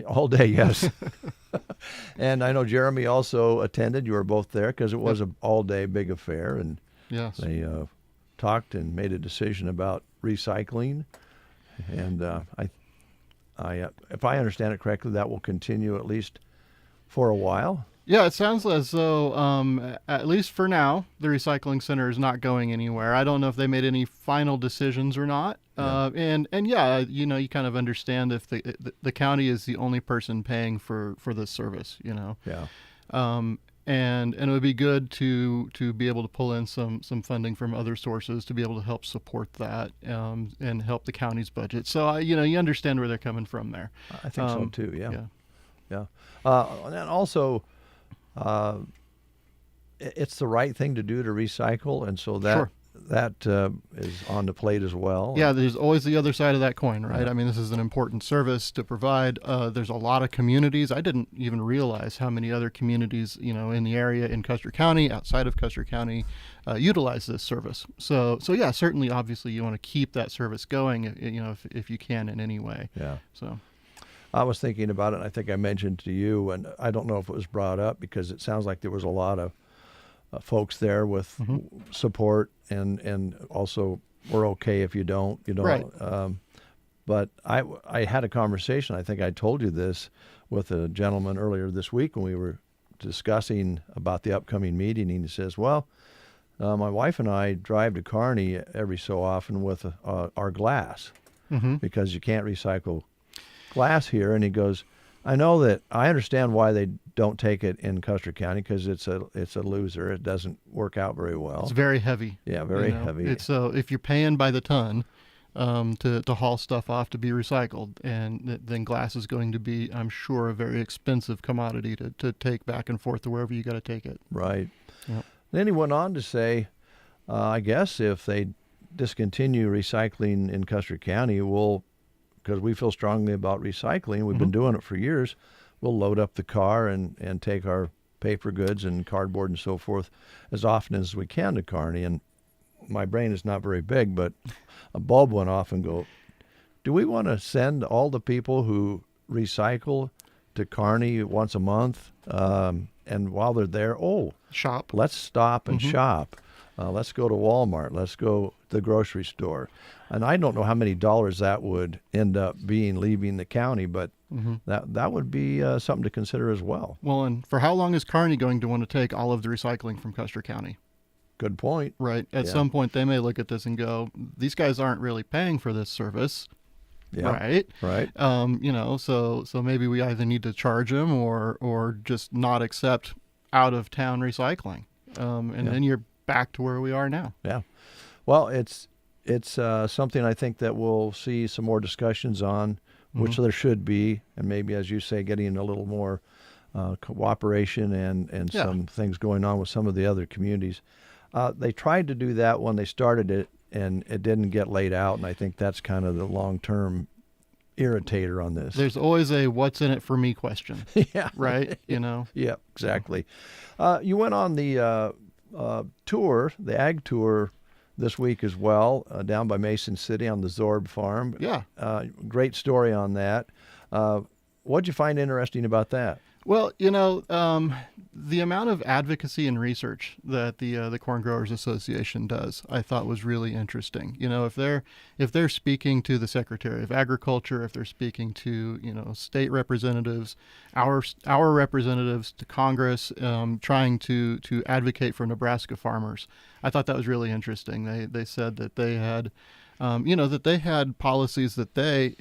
All day, yes. And I know Jeremy also attended. You were both there because it was an all-day big affair, and they talked and made a decision about recycling. And if I understand it correctly, that will continue at least for a while. Yeah, it sounds as though, at least for now, the recycling center is not going anywhere. I don't know if they made any final decisions or not. And you kind of understand if the county is the only person paying for this service, Yeah. And it would be good to be able to pull in some funding from other sources to be able to help support that and help the county's budget. So you understand where they're coming from there. I think so too. Yeah. And then also, it's the right thing to do to recycle, and so that is on the plate as well. Yeah, there's always the other side of that coin, right? I mean, this is an important service to provide. There's a lot of communities. I didn't even realize how many other communities, in the area in Custer County, outside of Custer County, utilize this service. So yeah, certainly, obviously, you want to keep that service going, if you can in any way. Yeah. So. I was thinking about it, and I think I mentioned to you, and I don't know if it was brought up because it sounds like there was a lot of folks there with support, and also we're okay if you don't, Right. But I had a conversation, I think I told you this, with a gentleman earlier this week when we were discussing about the upcoming meeting. And he says, well, my wife and I drive to Kearney every so often with our glass because you can't recycle glass here. And he goes, I understand why they don't take it in Custer County because it's a loser. It doesn't work out very well. It's very heavy. Yeah, very heavy. It's if you're paying by the ton to haul stuff off to be recycled, and then glass is going to be, I'm sure, a very expensive commodity to take back and forth to wherever you got to take it. Right. Yep. Then he went on to say, I guess if they discontinue recycling in Custer County, because we feel strongly about recycling, we've been doing it for years, we'll load up the car and take our paper goods and cardboard and so forth as often as we can to Kearney. And my brain is not very big, but a bulb went off and go, do we want to send all the people who recycle to Kearney once a month? And while they're there, shop. Let's stop and shop. Let's go to Walmart. Let's go to the grocery store. And I don't know how many dollars that would end up being leaving the county, but that would be something to consider as well. Well, and for how long is Kearney going to want to take all of the recycling from Custer County? Good point. Right. At some point, they may look at this and go, these guys aren't really paying for this service. Yeah. Right. Right. So maybe we either need to charge them or just not accept out of town recycling. Then you're back to where we are now. Yeah. Well, it's something I think that we'll see some more discussions on, which there should be, and maybe, as you say, getting a little more cooperation and some things going on with some of the other communities. They tried to do that when they started it, and it didn't get laid out, and I think that's kind of the long-term irritator on this. There's always a what's in it for me question. Yeah. Right? Yeah, exactly. You went on the tour, the ag tour, this week as well, down by Mason City on the Zorb farm. Yeah. Great story on that. What'd you find interesting about that? Well, the amount of advocacy and research that the Corn Growers Association does, I thought was really interesting. If they're speaking to the Secretary of Agriculture, if they're speaking to state representatives, our representatives to Congress, trying to advocate for Nebraska farmers, I thought that was really interesting. They said that they had, that they had policies that they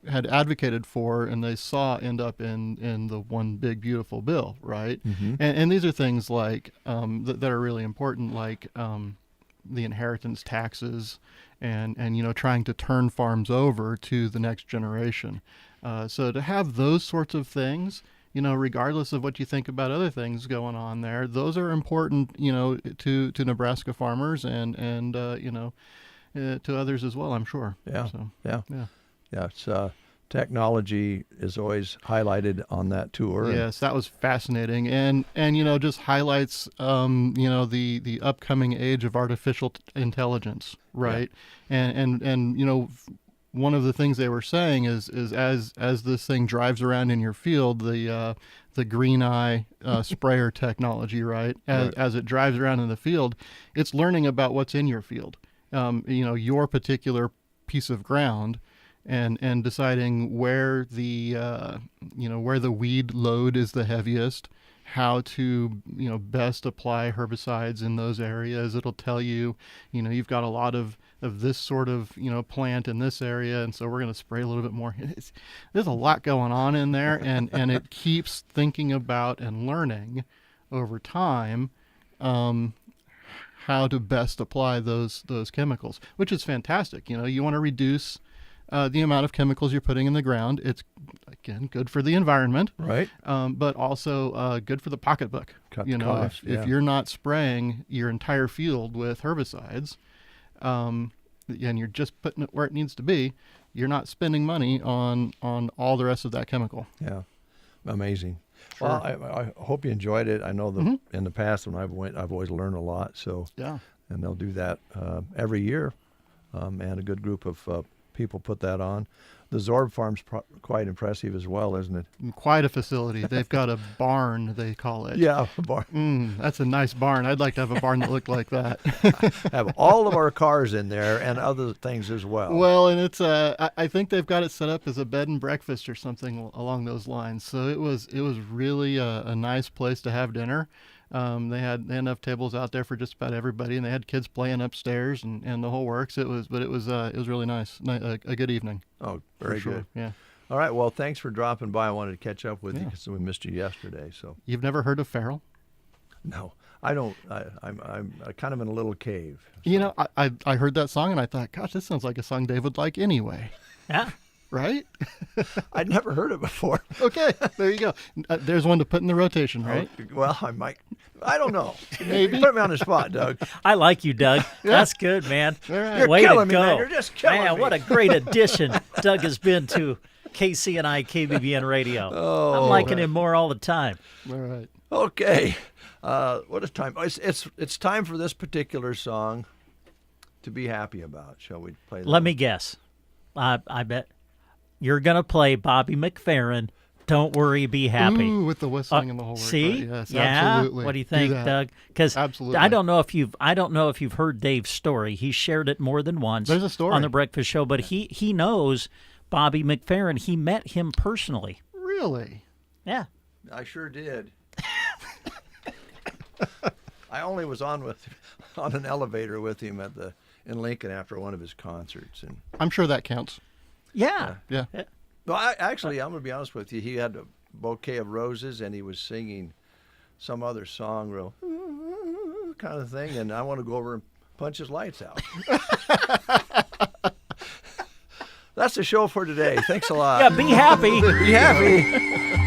had advocated for and they saw end up in the one big beautiful bill, right? And these are things like that are really important, like the inheritance taxes and trying to turn farms over to the next generation. So to have those sorts of things, regardless of what you think about other things going on there, those are important, to Nebraska farmers and to others as well, I'm sure. Yeah. So, yeah. Yeah, it's technology is always highlighted on that tour. Yes, that was fascinating, and just highlights the upcoming age of artificial intelligence, right? Yeah. And one of the things they were saying is as this thing drives around in your field, the green eye sprayer technology, right? As it drives around in the field, it's learning about what's in your field, your particular piece of ground. And deciding where the weed load is the heaviest, how to best apply herbicides in those areas. It'll tell you, you've got a lot of this sort of plant in this area, and so we're going to spray a little bit more. There's a lot going on in there, and it keeps thinking about and learning over time how to best apply those chemicals, which is fantastic. You want to reduce the amount of chemicals you're putting in the ground. It's, again, good for the environment, right? But also good for the pocketbook. Cut the cost, if you're not spraying your entire field with herbicides, and you're just putting it where it needs to be, you're not spending money on all the rest of that chemical. Yeah, amazing. Sure. Well, I hope you enjoyed it. I know that in the past when I've always learned a lot. So yeah, and they'll do that every year, and a good group of people put that on. The Zorb Farm's quite impressive as well, isn't it? Quite a facility. They've got a barn, they call it. Yeah, a barn. That's a nice barn. I'd like to have a barn that looked like that. Have all of our cars in there and other things as well. Well, and it's I think they've got it set up as a bed and breakfast or something along those lines. So it was really a nice place to have dinner. They had enough tables out there for just about everybody, and they had kids playing upstairs and the whole works. It was really nice. A good evening. Oh, very sure. good. Yeah. All right. Well, thanks for dropping by. I wanted to catch up with you because we missed you yesterday. So you've never heard of Farrell? No, I don't. I'm kind of in a little cave. So. I heard that song and I thought, gosh, this sounds like a song Dave would like anyway. Yeah. Right? I'd never heard it before. Okay, there you go. There's one to put in the rotation, right? Well, I might. I don't know. Maybe. Put me on the spot, Doug. I like you, Doug. That's good, man. All right. You're Way killing to me, go. man. You're just killing me. What a great addition Doug has been to KCNI KBBN Radio. Oh, I'm liking him more all the time. All right. Okay. What is time? It's time for this particular song to be happy about. Shall we play that? Let me guess. I bet you're going to play Bobby McFerrin. Don't worry, be happy. Ooh, with the whistling and the whole work. See? Right? Yes, yeah. absolutely. What do you think, Doug? Because absolutely. I don't know if you've heard Dave's story. He shared it more than once. There's a story on the Breakfast Show, but he knows Bobby McFerrin. He met him personally. Really? Yeah. I sure did. I only was on an elevator with him in Lincoln after one of his concerts, and I'm sure that counts. Yeah. Yeah. Well, I'm going to be honest with you. He had a bouquet of roses, and he was singing some other song, real kind of thing, and I want to go over and punch his lights out. That's the show for today. Thanks a lot. Yeah, be happy. Be happy.